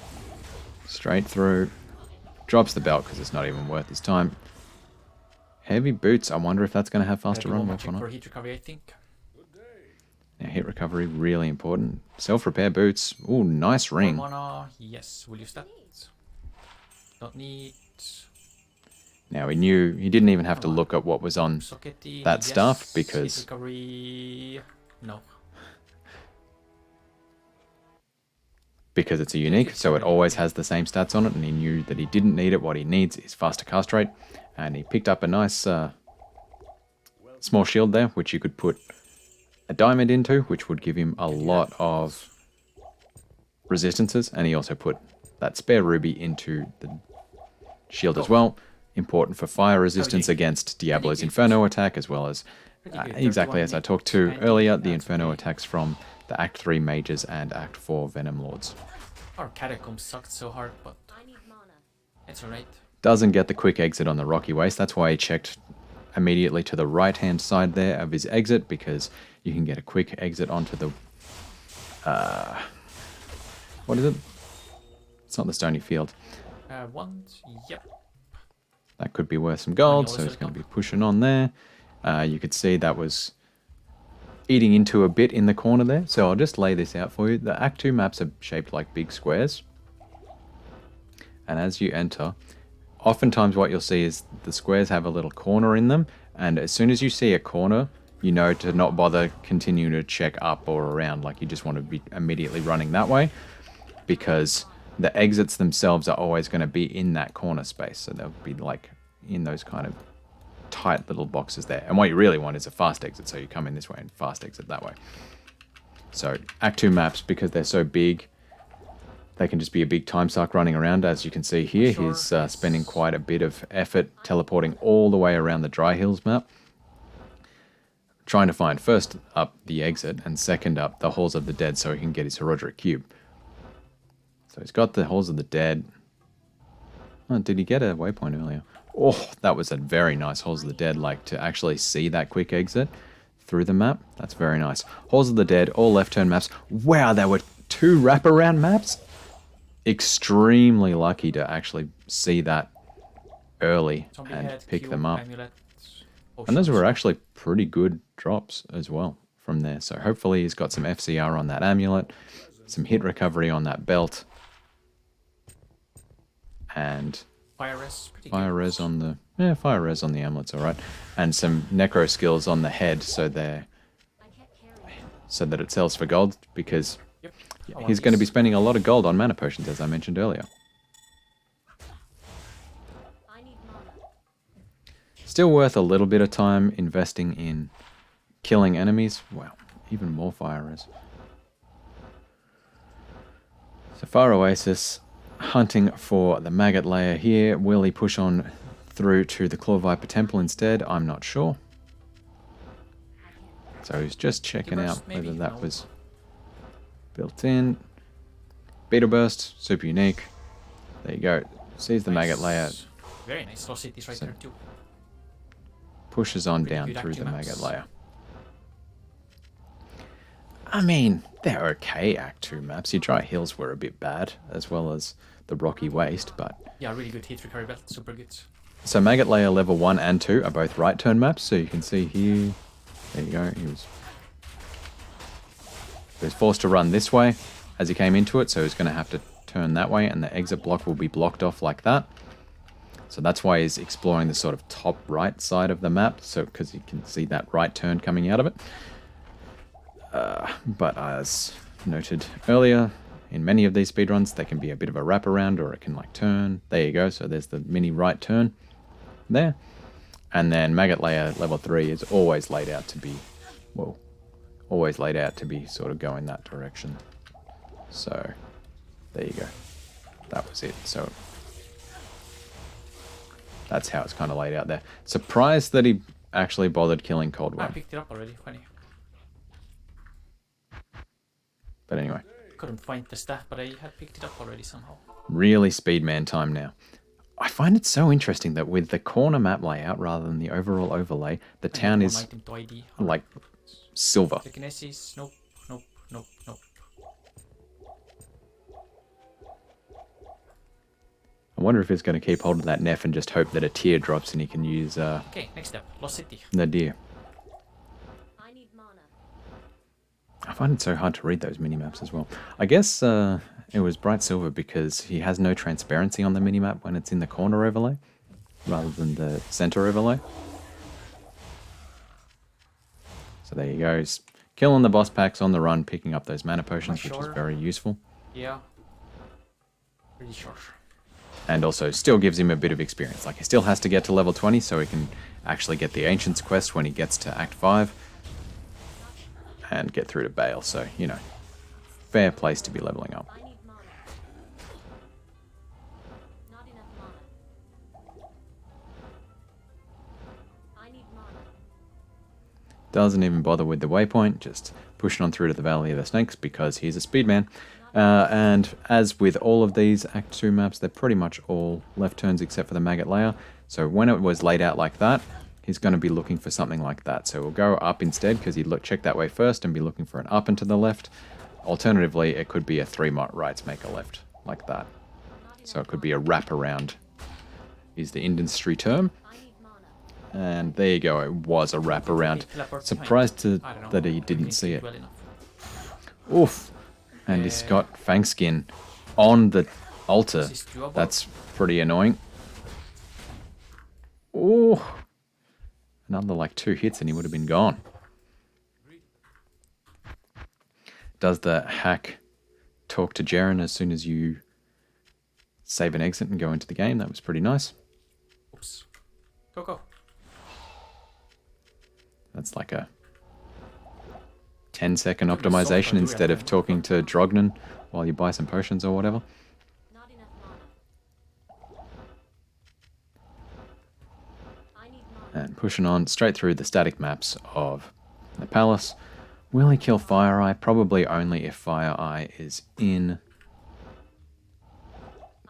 Straight through. Drops the belt because it's not even worth his time. Heavy boots. I wonder if that's going to have faster run off or check not. for heat recovery, I think. Now, hit recovery, really important. Self-repair boots. Ooh, nice ring. Mana, yes, we'll use that. Don't need. Now he didn't even have to look at what was on Sockety, that yes. stuff Hit because recovery. No. it's a unique, so it always has the same stats on it, and he knew that he didn't need it. What he needs is faster cast rate, and he picked up a nice small shield there, which you could put a diamond into, which would give him a lot of resistances, and he also put that spare ruby into the shield as well. Important for fire resistance against Diablo's Inferno attack, as well as, exactly as I talked to earlier, the Inferno attacks from the Act 3 mages and Act 4 Venom Lords. Our catacombs sucked so hard, but I need mana. it's alright. Doesn't get the quick exit on the rocky waste, that's why he checked immediately to the right hand side there of his exit, because you can get a quick exit onto the what is it? It's not the stony field. Yep. That could be worth some gold, so he's going to be pushing on there. You could see that was eating into a bit in the corner there, so I'll just lay this out for you. The Act 2 maps are shaped like big squares, and as you enter, oftentimes what you'll see is the squares have a little corner in them, and as soon as you see a corner, you know to not bother continuing to check up or around, like you just want to be immediately running that way, because the exits themselves are always going to be in that corner space, so they'll be like in those kind of tight little boxes there. And what you really want is a fast exit, so you come in this way and fast exit that way. So Act 2 maps, because they're so big, they can just be a big time suck running around. As you can see here, he's spending quite a bit of effort teleporting all the way around the Dry Hills map, trying to find first up the exit and second up the Halls of the Dead so he can get his Herodric Cube. So he's got the Halls of the Dead. Oh, did he get a waypoint earlier? Oh, that was a very nice Halls of the Dead, like to actually see that quick exit through the map. That's very nice. Halls of the Dead, all left turn maps. Wow, there were 2 wraparound maps. Extremely lucky to actually see that early and pick them up. And those were actually pretty good drops as well from there. So hopefully he's got some FCR on that amulet, some hit recovery on that belt, and Fire res, pretty fire good. res on the fire res on the amulet's all right, and some necro skills on the head, so that it sells for gold, because he's going to be spending a lot of gold on mana potions, as I mentioned earlier. I need mana. Still worth a little bit of time investing in killing enemies. Wow, even more fire res. So Fire Oasis, hunting for the Maggot Layer here. Will he push on through to the Claw Viper Temple instead? I'm not sure. So he's just checking out whether that was built in. Beetle Burst, super unique. There you go. Sees the Maggot Layer. Very nice. Lost City's right there too. Pushes on Pretty down good through Act 2 the maps. Maggot Layer. I mean, they're okay Act 2 maps. Your Dry Hills were a bit bad, as well as the Rocky Waste, but... Yeah, really good hit recovery belt. Super good. So Maggot Layer level 1 and 2 are both right turn maps, so you can see here... There you go, he was forced to run this way as he came into it, so he's going to have to turn that way, and the exit block will be blocked off like that. So that's why he's exploring the sort of top right side of the map, so because you can see that right turn coming out of it. But as noted earlier, in many of these speedruns, they can be a bit of a wraparound, or it can like turn. There you go, so there's the mini right turn there. And then Maggot Layer level 3 is always laid out to be, well, always laid out to be sort of going that direction. So, there you go. That was it. So, that's how it's kind of laid out there. Surprised that he actually bothered killing I Coldworm. picked it up already. Funny. But anyway, Couldn't find the staff, but I had picked it up already somehow. really Speedman time now. I find it so interesting that with the corner map layout rather than the overall overlay, the town One is item to ID. like silver. Telekinesis. Nope. Nope. Nope. Nope. I wonder if he's going to keep hold of that Neff and just hope that a tear drops and he can use Okay, next step. Lost City. the deer. I need mana. I find it so hard to read those minimaps as well. I guess it was bright silver because he has no transparency on the minimap when it's in the corner overlay. rather than the center overlay. So there you go. He's killing the boss packs on the run, picking up those mana potions, which is very useful. Yeah. Pretty sure. And also still gives him a bit of experience. Like, he still has to get to level 20 so he can actually get the Ancients quest when he gets to Act 5 and get through to Bale. So, you know, fair place to be leveling up. I need mana. Not enough mana. I need mana. Doesn't even bother with the waypoint, just pushing on through to the Valley of the Snakes because he's a speedman. And as with all of these Act 2 maps, they're pretty much all left turns except for the Maggot Layer. So when it was laid out like that, he's going to be looking for something like that. So we'll go up instead because he'd check that way first and be looking for an up and to the left. Alternatively, it could be a 3 rights make a left like that. So it could be a wraparound is the industry term. I need mana. And there you go, it was a wraparound. Surprised that he didn't see it. Well enough. Oof. And he's got Fang Skin on the altar. This is doable. That's pretty annoying. Ooh. Another like 2 hits and he would have been gone. Does the hack talk to Jaren as soon as you save and exit and go into the game? That was pretty nice. Oops. Go. That's like a 10-second optimization instead of talking to Drognan while you buy some potions or whatever. Not enough mana. I need mana. And pushing on straight through the static maps of the palace. Will he kill Fire Eye? Probably only if Fire Eye is in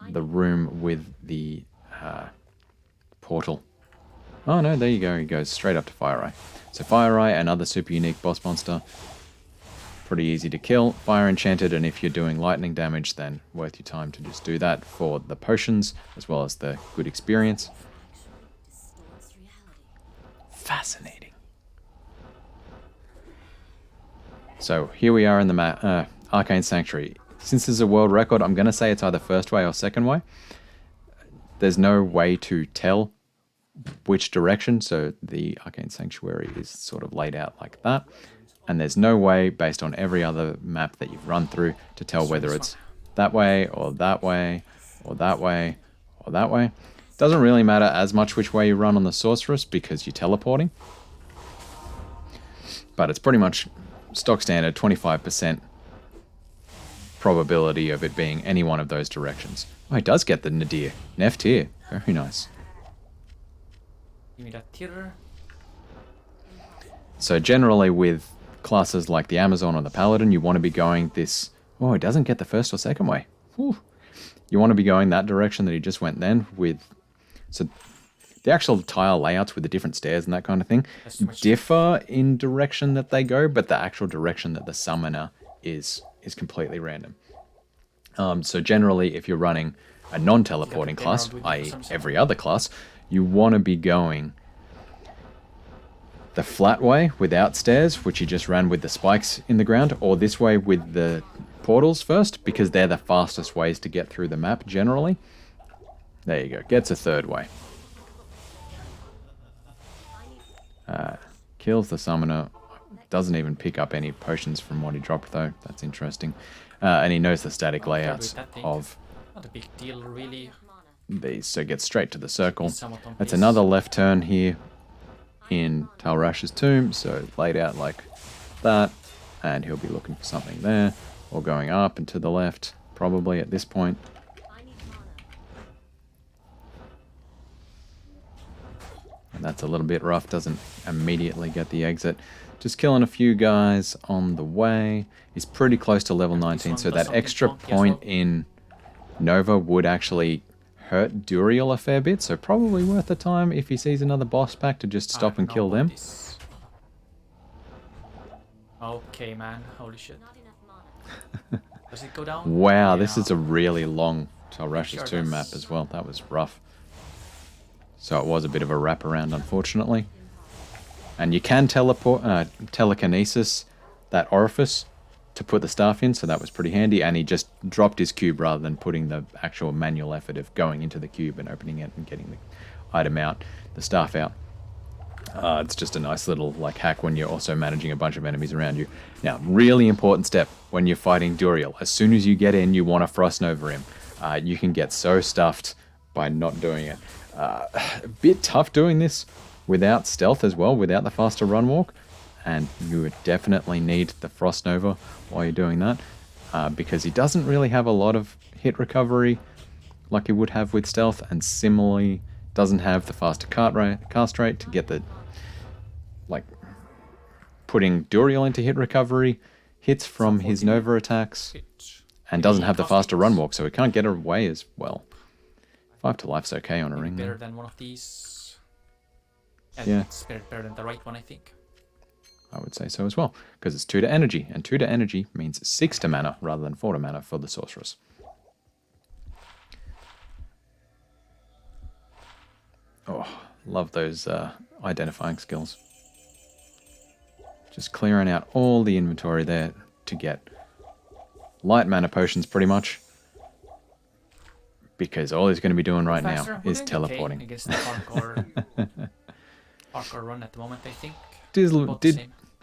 the room with the portal. Oh no, there you go. He goes straight up to Fire Eye. So Fire Eye, another super unique boss monster. Pretty easy to kill. Fire Enchanted, and if you're doing lightning damage, then worth your time to just do that for the potions, as well as the good experience. Distorts reality. Fascinating. So here we are in the Arcane Sanctuary. Since this is a world record, I'm going to say it's either first way or second way. There's no way to tell which direction, so the Arcane Sanctuary is sort of laid out like that. And there's no way, based on every other map that you've run through, to tell whether it's that way, or that way, or that way, or that way. Doesn't really matter as much which way you run on the Sorceress, because you're teleporting. But it's pretty much stock standard, 25% probability of it being any one of those directions. Oh, he does get the Nadir. Neftir. Very nice. Give me that tier. So generally with classes like the Amazon or the Paladin, you want to be going this... Oh, it doesn't get the first or second way. Whew. You want to be going that direction that he just went then with... So the actual tile layouts with the different stairs and that kind of thing differ in direction that they go, but the actual direction that the summoner is completely random. So generally, if you're running a non-teleporting class, i.e. every other class, you want to be going the flat way without stairs, which you just ran with the spikes in the ground, or this way with the portals first, because they're the fastest ways to get through the map generally. There you go, gets a third way. Kills the summoner, doesn't even pick up any potions from what he dropped though, that's interesting. And he knows the static layouts of Not a big deal, really. these, so gets straight to the circle. Somewhat on That's pace. another left turn here in Talrash's tomb, so laid out like that, and he'll be looking for something there, or going up and to the left, probably at this point. I need mana. And that's a little bit rough, doesn't immediately get the exit. Just killing a few guys on the way. He's pretty close to level 19, so that extra point in Nova would actually hurt Duriel a fair bit, so probably worth the time if he sees another boss pack to just stop and kill them. Okay, man. Holy shit. Not enough mana. Does it go down? Wow, this is a Yeah. really long Talrash's Sure tomb does. map as well. That was rough. So it was a bit of a wraparound, unfortunately. And you can telekinesis that orifice to put the staff in, so that was pretty handy. And he just dropped his cube rather than putting the actual manual effort of going into the cube and opening it and getting the item out, the staff out. It's just a nice little like hack when you're also managing a bunch of enemies around you. Now, really important step when you're fighting Duriel. As soon as you get in, you want to Frost Nova him. You can get so stuffed by not doing it. A bit tough doing this without stealth as well, without the faster run walk. And you would definitely need the Frost Nova while you're doing that. Because he doesn't really have a lot of hit recovery like he would have with stealth. And similarly, doesn't have the faster cast rate to get the... like putting Duriel into hit recovery, hits from his Nova attacks, and doesn't have the faster run walk, so he can't get away as well. 5 to life's okay on a ring. Better than one of these. Yeah. It's better than the right one, I think. I would say so as well, because it's 2 to energy, and 2 to energy means 6 to mana rather than 4 to mana for the Sorceress. Oh, love those identifying skills. Just clearing out all the inventory there to get light mana potions pretty much. Because all he's going to be doing right now is teleporting. Okay against the hardcore run at the moment, I think.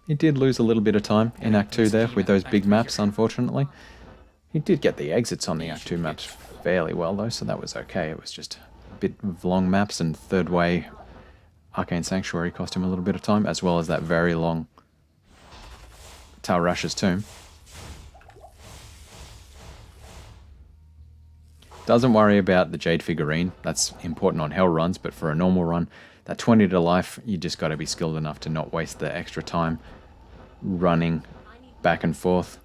He did lose a little bit of time in Act 2 there with those big maps, unfortunately. He did get the exits on the Act 2 maps fairly well though, so that was okay. It was just a bit of long maps, and Third Way Arcane Sanctuary cost him a little bit of time, as well as that very long Tal Rash's Tomb. Doesn't worry about the Jade Figurine. That's important on Hell runs, but for a normal run, that 20 to life, you just got to be skilled enough to not waste the extra time running back and forth.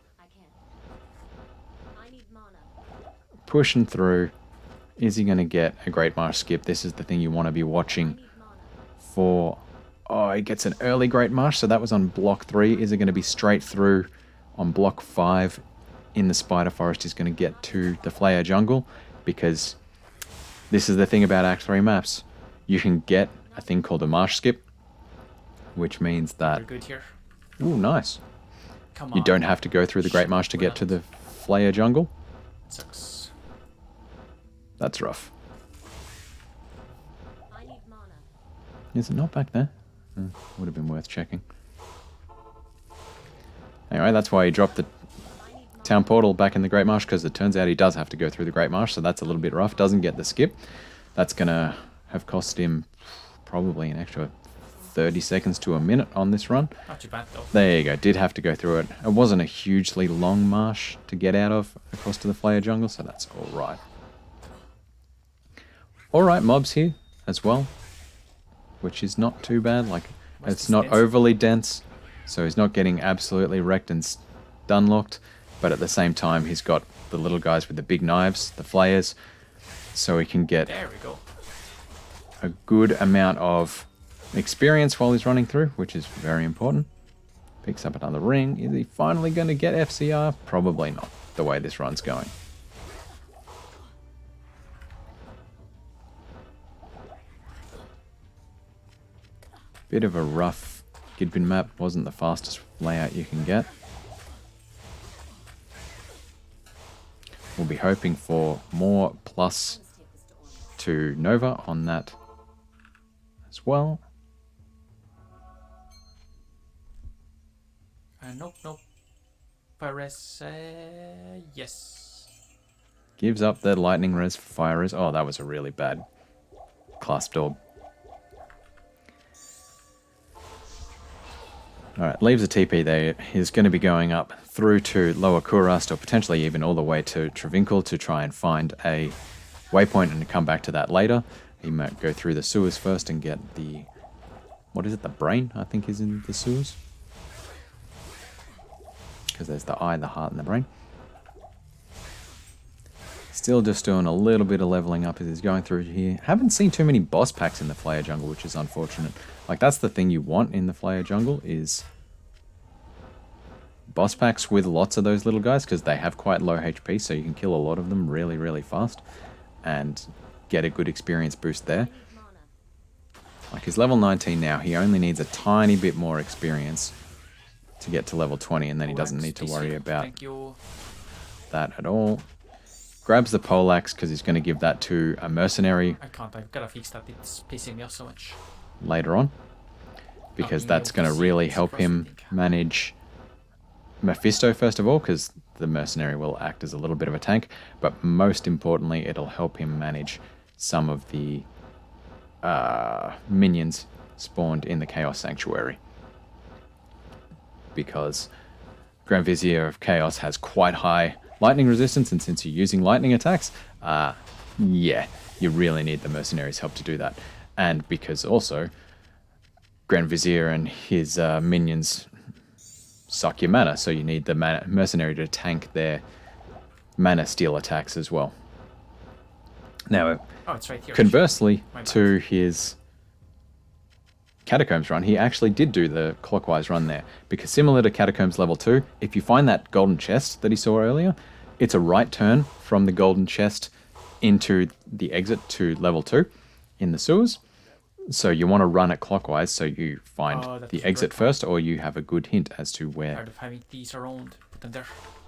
Pushing through. Is he going to get a Great Marsh skip? This is the thing you want to be watching for. Oh, he gets an early Great Marsh, so that was on block 3. Is it going to be straight through on block 5 in the Spider Forest? He's going to get to the Flayer Jungle, because this is the thing about Act 3 maps. You can get a thing called a Marsh skip, which means that... We're good here. Ooh, nice. Come You on. don't have to go through the Great Marsh to get to the Flayer Jungle. Sucks. That's rough. I need mana. Is it not back there? Would have been worth checking. Anyway, that's why he dropped the town portal back in the Great Marsh, because it turns out he does have to go through the Great Marsh, so that's a little bit rough. Doesn't get the skip. That's going to have cost him probably an extra 30 seconds to a minute on this run. Not too bad though. There you go. Did have to go through it. It wasn't a hugely long marsh to get out of across to the Flayer Jungle, so that's all right. All right, mobs here as well, which is not too bad. Like, it's not overly dense, so he's not getting absolutely wrecked and stun locked, but at the same time he's got the little guys with the big knives, the flayers, so he can get There we go. a good amount of experience while he's running through, which is very important. Picks up another ring. Is he finally going to get FCR? Probably not, the way this run's going. Bit of a rough Gidbin map. Wasn't the fastest layout you can get. We'll be hoping for more plus to Nova on that as well. Nope. Pirates, yes. Gives up the lightning res for fire res. Oh, that was a really bad clasped orb. Alright, leaves a TP there. He's going to be going up through to Lower Kurast, or potentially even all the way to Travinkel to try and find a waypoint and come back to that later. He might go through the sewers first and get the... what is it? The brain, I think, is in the sewers. Because there's the eye, the heart, and the brain. Still just doing a little bit of leveling up as he's going through here. Haven't seen too many boss packs in the Flayer Jungle, which is unfortunate. Like, that's the thing you want in the Flayer Jungle, is boss packs with lots of those little guys, because they have quite low HP, so you can kill a lot of them really, really fast and get a good experience boost there. Like, he's level 19 now. He only needs a tiny bit more experience to get to level 20, and then he doesn't need to worry about Thank you. that at all. Grabs the poleaxe because he's going to give that to a mercenary I can't. I've gotta fix that. It's pissing me off so much. later on, because you that's know, going to see, really it's help him frustrating. manage Mephisto first of all, because the mercenary will act as a little bit of a tank, but most importantly, it'll help him manage some of the minions spawned in the Chaos Sanctuary, because Grand Vizier of Chaos has quite high lightning resistance, and since you're using lightning attacks, yeah, you really need the mercenary's help to do that. And because also Grand Vizier and his minions suck your mana, so you need the mercenary to tank their mana steal attacks as well. Now, Oh, it's right here. conversely My bad. to his Catacombs run, he actually did do the clockwise run there, because similar to Catacombs level 2, if you find that golden chest that he saw earlier, it's a right turn from the golden chest into the exit to level 2 in the sewers. So you want to run it clockwise, so you find Oh, that's the a exit great point. first, or you have a good hint as to where Tired of having these around. Put them there.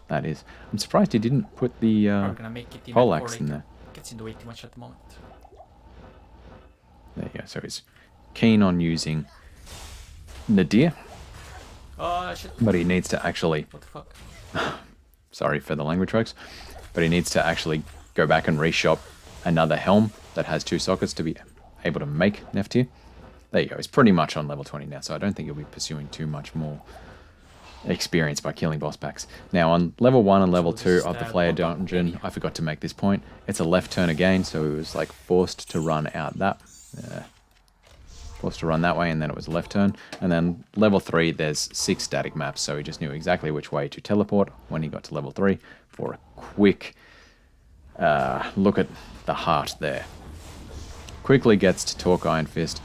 that is. I'm surprised he didn't put the We're gonna make it in poleaxe before in it there. gets in the way too much at the moment. There you go. So he's keen on using Nadir, Oh shit. but he needs to actually, What the fuck? sorry for the language folks, but he needs to actually go back and reshop another helm that has 2 sockets to be able to make Neftir. There you go. He's pretty much on level 20 now, so I don't think he'll be pursuing too much more experience by killing boss packs. Now on level 1 and level 2 of the Flayer dungeon, I forgot to make this point. It's a left turn again, so he was like forced to run out that. Forced to run that way, and then it was a left turn. And then level 3, there's 6 static maps, so he just knew exactly which way to teleport when he got to level 3 for a quick look at the heart there. Quickly gets to Torque Iron Fist,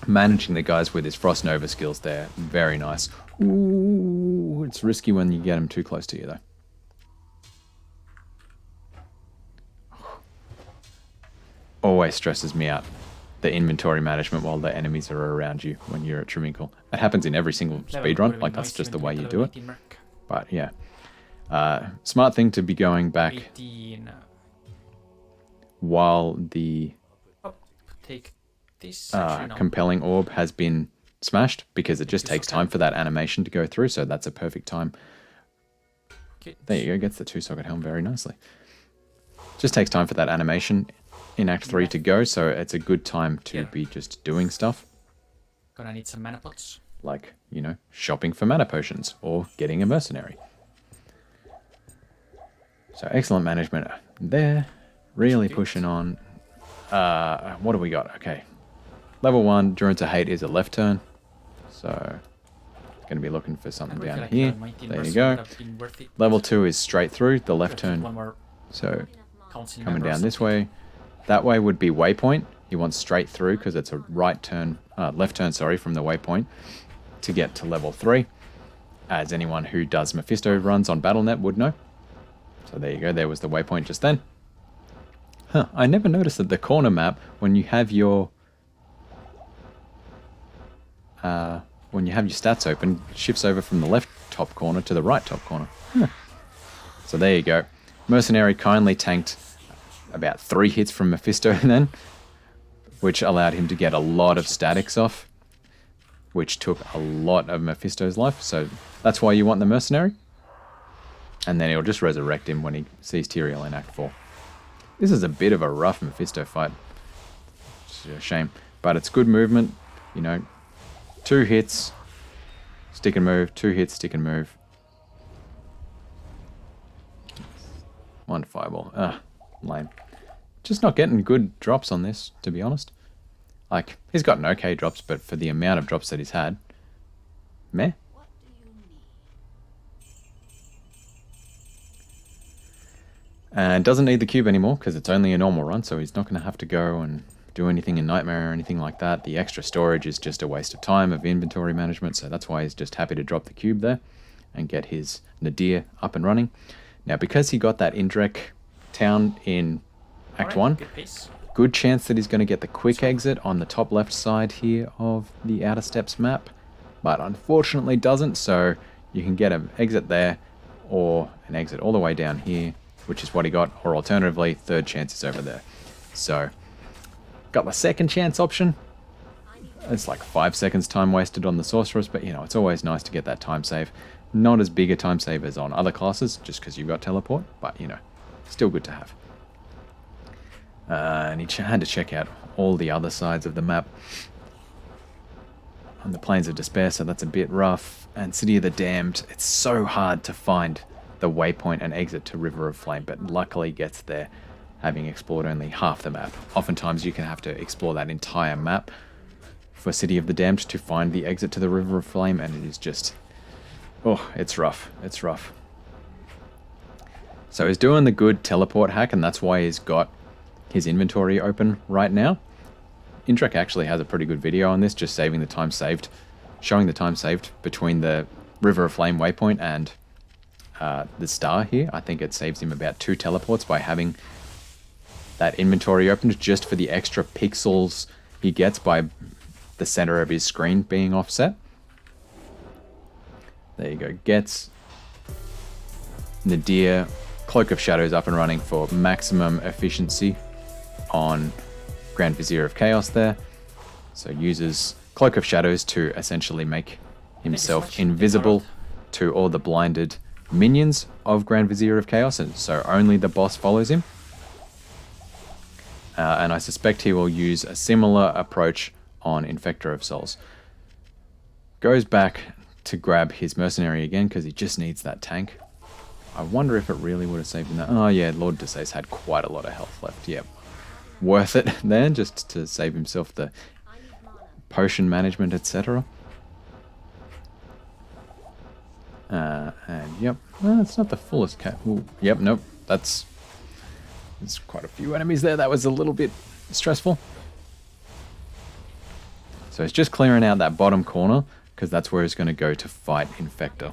managing the guys with his Frost Nova skills there. Very nice. Ooh, it's risky when you get him too close to you, though. Always stresses me out, the inventory management while the enemies are around you when you're at Triminkle. It happens in every single speedrun, like that's just the way you do it. But yeah, smart thing to be going back 18. while the Oh, take this. Actually, no. compelling orb has been smashed, because it just It's takes okay. time for that animation to go through, so that's a perfect time. Okay. There you go, gets the 2-socket helm very nicely. Just takes time for that animation in Act 3 to go, so it's a good time to Yeah. be just doing stuff, Gonna need some mana pots. like, you know, shopping for mana potions, or getting a mercenary. So excellent management there, really Good. pushing on. What do we got? Okay. Level 1, Durance of Hate is a left turn, so going to be looking for something I down feel here. like 19 There you versus go. would have been worth it. Level 2 is straight through, the left Could've hit turn, One more so council coming member or down this something. way. That way would be waypoint. You want straight through because it's a right turn, left turn, sorry, from the waypoint to get to level 3, as anyone who does Mephisto runs on BattleNet would know. So there you go, there was the waypoint just then. Huh, I never noticed that the corner map, when you have your stats open, shifts over from the left top corner to the right top corner. Huh. So there you go. Mercenary kindly tanked about 3 hits from Mephisto then, which allowed him to get a lot of statics off, which took a lot of Mephisto's life. So that's why you want the mercenary. And then he'll just resurrect him when he sees Tyrael in Act 4. This is a bit of a rough Mephisto fight. It's a shame. But it's good movement, you know. 2 hits, stick and move, 2 hits, stick and move. 1 fireball. Lame. Just not getting good drops on this, to be honest. Like, he's gotten okay drops, but for the amount of drops that he's had, meh. What do you need? And doesn't need the cube anymore, because it's only a normal run, so he's not going to have to go and do anything in Nightmare or anything like that. The extra storage is just a waste of time of inventory management, so that's why he's just happy to drop the cube there and get his Nadir up and running. Now, because he got that Indrek town in Act Alright, 1, good pace. good chance that he's going to get the quick exit on the top left side here of the Outer Steps map, but unfortunately doesn't, so you can get an exit there, or an exit all the way down here, which is what he got, or alternatively, third chance is over there. So, got the second chance option. It's like 5 seconds time wasted on the Sorceress, but you know, it's always nice to get that time save. Not as big a time save as on other classes, just because you've got teleport, but you know, still good to have. And he had to check out all the other sides of the map. On the Plains of Despair, so that's a bit rough. And City of the Damned, it's so hard to find the waypoint and exit to River of Flame, but luckily gets there, having explored only half the map. Oftentimes you can have to explore that entire map for City of the Damned to find the exit to the River of Flame, and it is just... oh, it's rough. It's rough. So he's doing the good teleport hack, and that's why he's got his inventory open right now. Indrek actually has a pretty good video on this, just saving the time saved, showing the time saved between the River of Flame waypoint and the star here. I think it saves him about 2 teleports by having that inventory opened, just for the extra pixels he gets by the center of his screen being offset. There you go. Gets Nadir, Cloak of Shadows up and running for maximum efficiency on Grand Vizier of Chaos there. So uses Cloak of Shadows to essentially make himself invisible to all the blinded minions of Grand Vizier of Chaos, and so only the boss follows him. And I suspect he will use a similar approach on Infector of Souls. Goes back to grab his mercenary again because he just needs that tank. I wonder if it really would have saved him that. Oh yeah, Lord Desace had quite a lot of health left. Yeah, worth it then, just to save himself the potion management, etc. And yep, well, it's not the fullest cat. Ooh, yep, nope, there's quite a few enemies there. That was a little bit stressful. So he's just clearing out that bottom corner, because that's where he's going to go to fight Infector.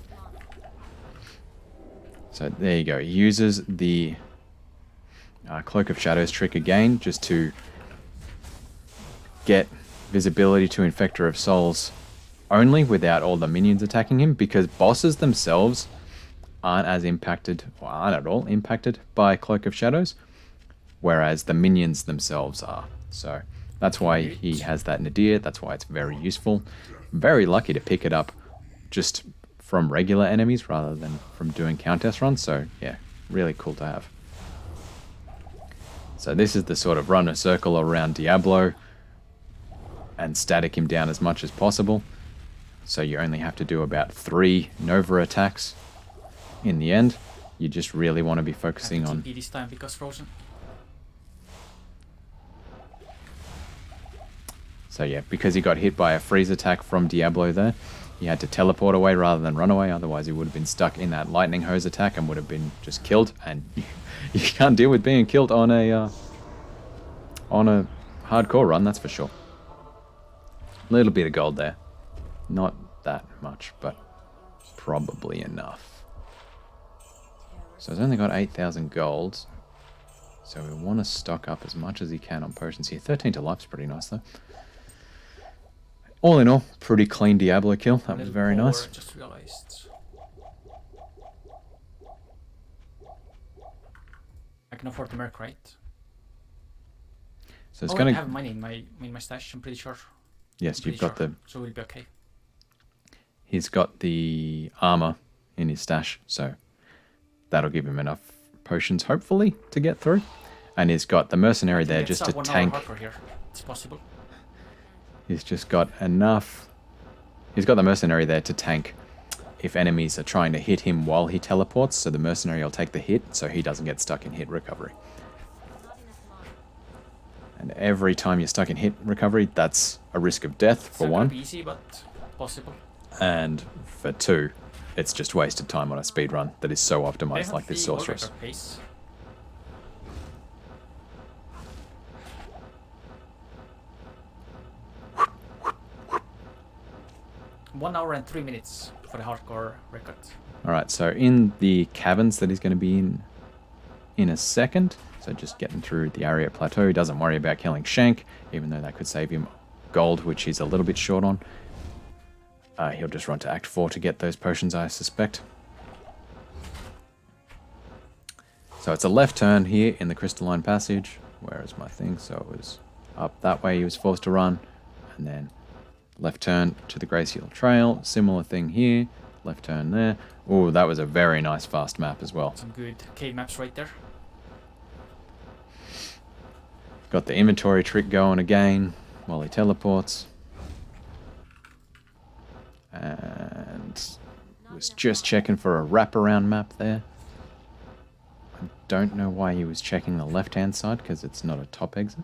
So there you go. He uses the Cloak of Shadows trick again, just to get visibility to Infector of Souls only, without all the minions attacking him, because bosses themselves aren't as impacted, or aren't at all impacted by Cloak of Shadows, whereas the minions themselves are. So that's why he has that Nadir. That's why it's very useful. Very lucky to pick it up just from regular enemies rather than from doing contest runs. So yeah, really cool to have. So this is the sort of run a circle around Diablo and static him down as much as possible. So you only have to do about 3 Nova attacks in the end. You just really want to be focusing on... this time because Frozen. So yeah, because he got hit by a freeze attack from Diablo there, he had to teleport away rather than run away. Otherwise he would have been stuck in that lightning hose attack and would have been just killed. And you can't deal with being killed on a hardcore run, that's for sure. A little bit of gold there. Not that much, but probably enough. So he's only got 8,000 gold. So we want to stock up as much as he can on potions here. 13 to life's pretty nice though. All in all, pretty clean Diablo kill. That was very nice. Just realized. I can afford the Merc, right? So it's I gonna have money in my stash. I'm pretty sure. Yes, you've got the. So we'll be okay. He's got the armor in his stash, so that'll give him enough potions, hopefully, to get through. And he's got the mercenary there just to tank. Here. It's possible. He's just got enough. He's got the mercenary there to tank if enemies are trying to hit him while he teleports, so the mercenary will take the hit so he doesn't get stuck in hit recovery. And every time you're stuck in hit recovery, that's a risk of death for one. It's not easy, but possible. And for 2, it's just wasted time on a speedrun that is so optimized like this Sorceress. Pace. 1 hour and 3 minutes for the hardcore record. Alright, so in the caverns that he's going to be in a second, so just getting through the Ariat Plateau, he doesn't worry about killing Shank, even though that could save him gold, which he's a little bit short on. He'll just run to Act 4 to get those potions, I suspect. So it's a left turn here in the Crystalline Passage. Where is my thing? So it was up that way he was forced to run. And then left turn to the Grey Seal Trail. Similar thing here. Left turn there. Oh, that was a very nice fast map as well. Some good cave maps right there. Got the inventory trick going again while he teleports. And was just checking for a wraparound map there. I don't know why he was checking the left-hand side, because it's not a top exit.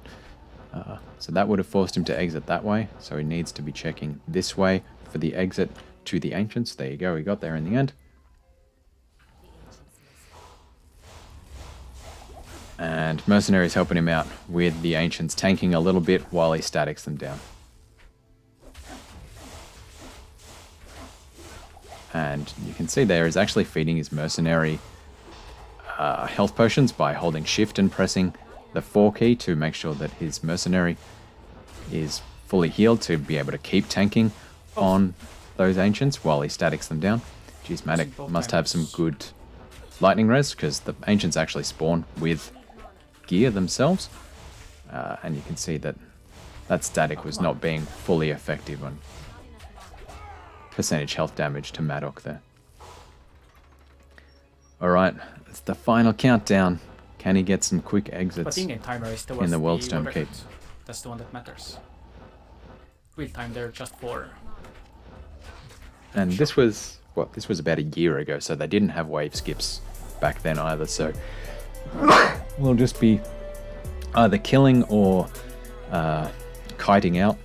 So that would have forced him to exit that way. So he needs to be checking this way for the exit to the Ancients. There you go, he got there in the end. And Mercenary's helping him out with the Ancients tanking a little bit while he statics them down. And you can see there is actually feeding his Mercenary health potions by holding shift and pressing the 4 key to make sure that his Mercenary is fully healed to be able to keep tanking on those Ancients while he statics them down. Geez, Matic must have some good lightning res, because the Ancients actually spawn with gear themselves. And you can see that that static was not being fully effective on percentage health damage to Madoc there. Alright, it's the final countdown. Can he get some quick exits But in-game timer is in the Worldstone record. Keep? That's the one that matters. Real time there just for... And this was, what, this was about a year ago, so they didn't have wave skips back then either, so we'll just be either killing or kiting out.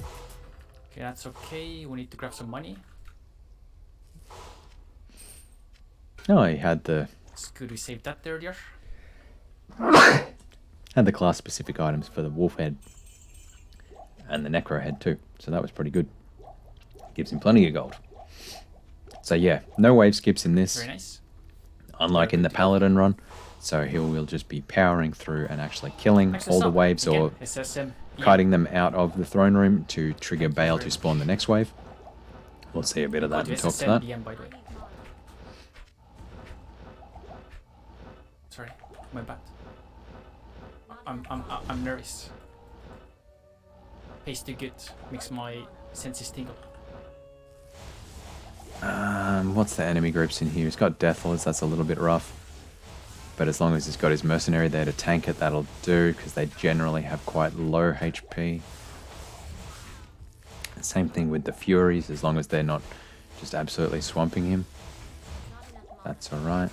Okay, that's okay. We need to grab some money. Oh, he had the It's good we saved that earlier. class specific items for the wolf head and the necro head too, so that was pretty good. Gives him plenty of gold. So yeah, no wave skips in this, Very nice. unlike in the Paladin run. So he will just be powering through and actually killing all the waves or kiting them out of the throne room to trigger Bale to spawn the next wave. We'll see a bit of that and talk to that. BM, by the way. Sorry, my bad. I'm nervous. Pace too good, makes my senses tingle. What's the enemy groups in here? He's got Deathlords, that's a little bit rough. But as long as he's got his Mercenary there to tank it, that'll do, because they generally have quite low HP. Same thing with the Furies, as long as they're not just absolutely swamping him. That's alright.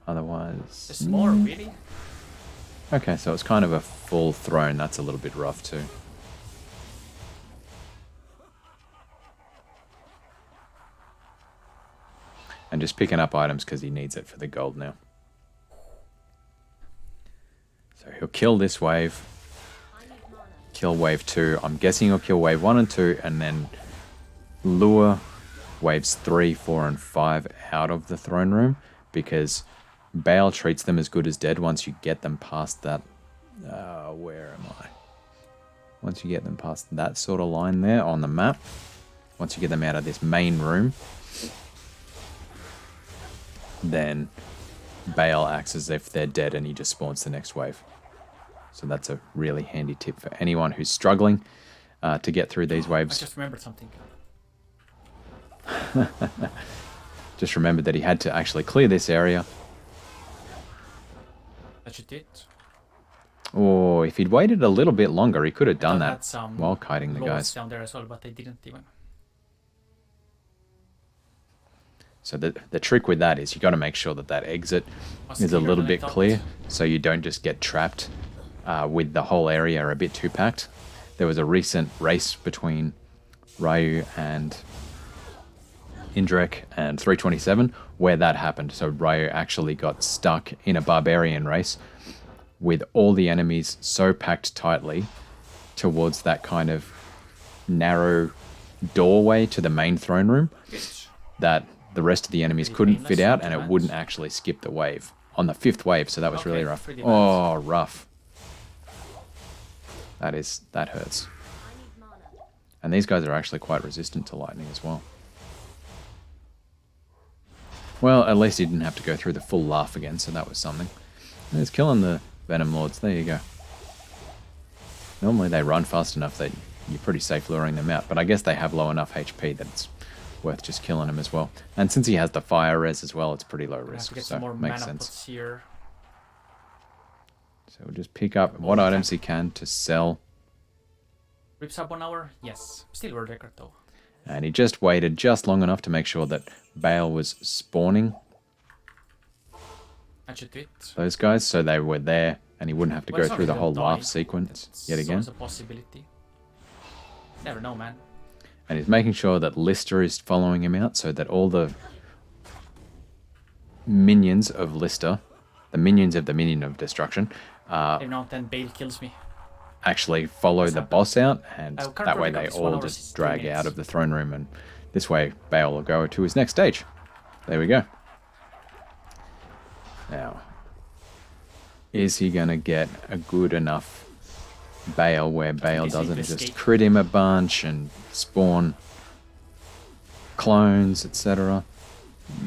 Otherwise... There's more, really? Okay, so it's kind of a full throne. That's a little bit rough too. And just picking up items because he needs it for the gold now. So he'll kill this wave. Kill wave 2. I'm guessing he'll kill wave 1 and 2 and then lure waves 3, 4 and 5 out of the throne room, because Bale treats them as good as dead once you get them past that... where am I? Once you get them past that sort of line there on the map, once you get them out of this main room, then Bale acts as if they're dead and he just spawns the next wave. So that's a really handy tip for anyone who's struggling to get through these waves. I just remembered something. Just remembered that he had to actually clear this area. That should do it. Or if he'd waited a little bit longer, he could have done I that had some while kiting the lords guys. down there as well, but they didn't even. So the trick with that is you got to make sure that that exit Was is a clearer little than I bit thought. clear, so you don't just get trapped with the whole area a bit too packed. There was a recent race between Ryu and Indrek and 327 where that happened. So Ryu actually got stuck in a barbarian race with all the enemies so packed tightly towards that kind of narrow doorway to the main throne room that the rest of the enemies couldn't fit out and it wouldn't actually skip the wave on the 5th wave. So that was really rough. pretty Oh, rough. That hurts. And these guys are actually quite resistant to lightning as well. Well, at least he didn't have to go through the full laugh again, so that was something. And he's killing the Venom Lords. There you go. Normally they run fast enough that you're pretty safe luring them out, but I guess they have low enough HP that it's worth just killing them as well. And since he has the fire res as well, it's pretty low I have risk, to get so some more it makes mana sense. pots here. So we'll just pick up what items he can to sell. Rips up 1 hour? Yes. Still world record though. And he just waited just long enough to make sure that Bale was spawning I should do it. those guys, so they were there and he wouldn't have to Well, go it's not through the gonna whole die. laugh sequence yet It's again. always a possibility. Never know, man. And he's making sure that Lister is following him out so that all the minions of Lister, the minions of the Minion of Destruction, Every now and then Bale kills me. actually follow the boss out, and current that way record they is 1 all hour just 16 drag minutes. out of the throne room, and this way Bale will go to his next stage. There we go. Now, is he going to get a good enough Bale where Bale Is he doesn't the just escape? crit him a bunch and spawn clones, etc.?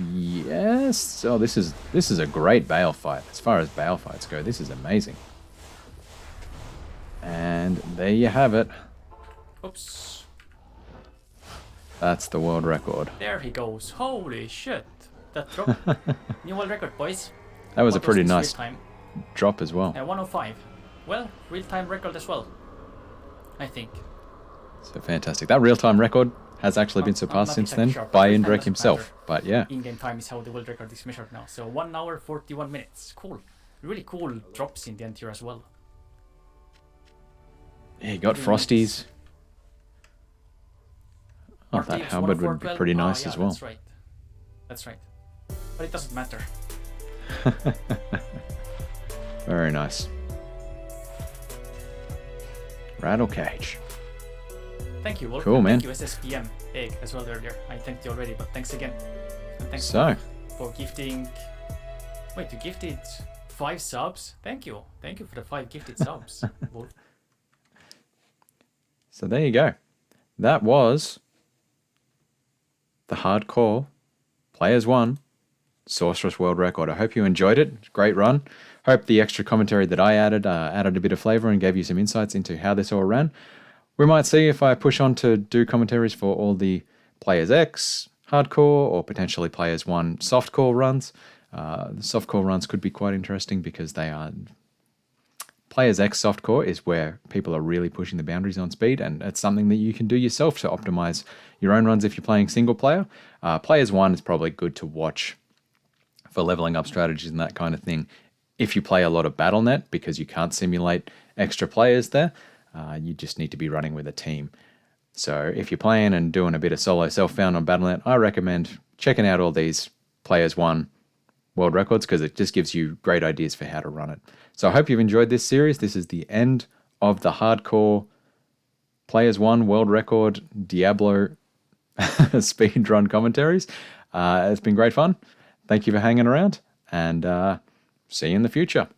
Yes. Oh, this is a great Bale fight. As far as Bale fights go, this is amazing. And there you have it. Oops. That's the world record. There he goes. Holy shit. That drop. New world record, boys. That was a What pretty this nice real time? drop as well. 105. Well, real-time record as well. I think. So fantastic. That real-time record has actually been I'm surpassed not since exactly then sure, but by real-time Indrek doesn't himself. matter. But yeah, In-game time is how the world record is measured now. So 1 hour 41 minutes. Cool. Really cool drops in the end here as well. yeah, he got 3 Frosties. minutes. Oh, RT that is halberd would be 1/412. pretty nice yeah, as well. That's right. That's right. But it doesn't matter. Very nice. Rattle Cage. Thank you, Wolf. Cool, man. Thank you, SSPM Egg, as well earlier. I thanked you already, but thanks again. And thanks So, for gifting. Wait, you gifted 5 subs? Thank you. Thank you for the 5 gifted subs, Wolf. so there you go. That was the hardcore Players 1 Sorceress World Record. I hope you enjoyed it. Great run. Hope the extra commentary that I added added a bit of flavor and gave you some insights into how this all ran. We might see if I push on to do commentaries for all the Players X hardcore or potentially Players 1 softcore runs. The softcore runs could be quite interesting because they are... Players X softcore is where people are really pushing the boundaries on speed, and it's something that you can do yourself to optimize your own runs if you're playing single player. Players 1 is probably good to watch for leveling up strategies and that kind of thing. If you play a lot of BattleNet, because you can't simulate extra players there, you just need to be running with a team. So if you're playing and doing a bit of solo self-found on BattleNet, I recommend checking out all these Players 1 world records because it just gives you great ideas for how to run it. So I hope you've enjoyed this series. This is the end of the hardcore Players 1 world record Diablo speedrun commentaries. It's been great fun. Thank you for hanging around, and see you in the future.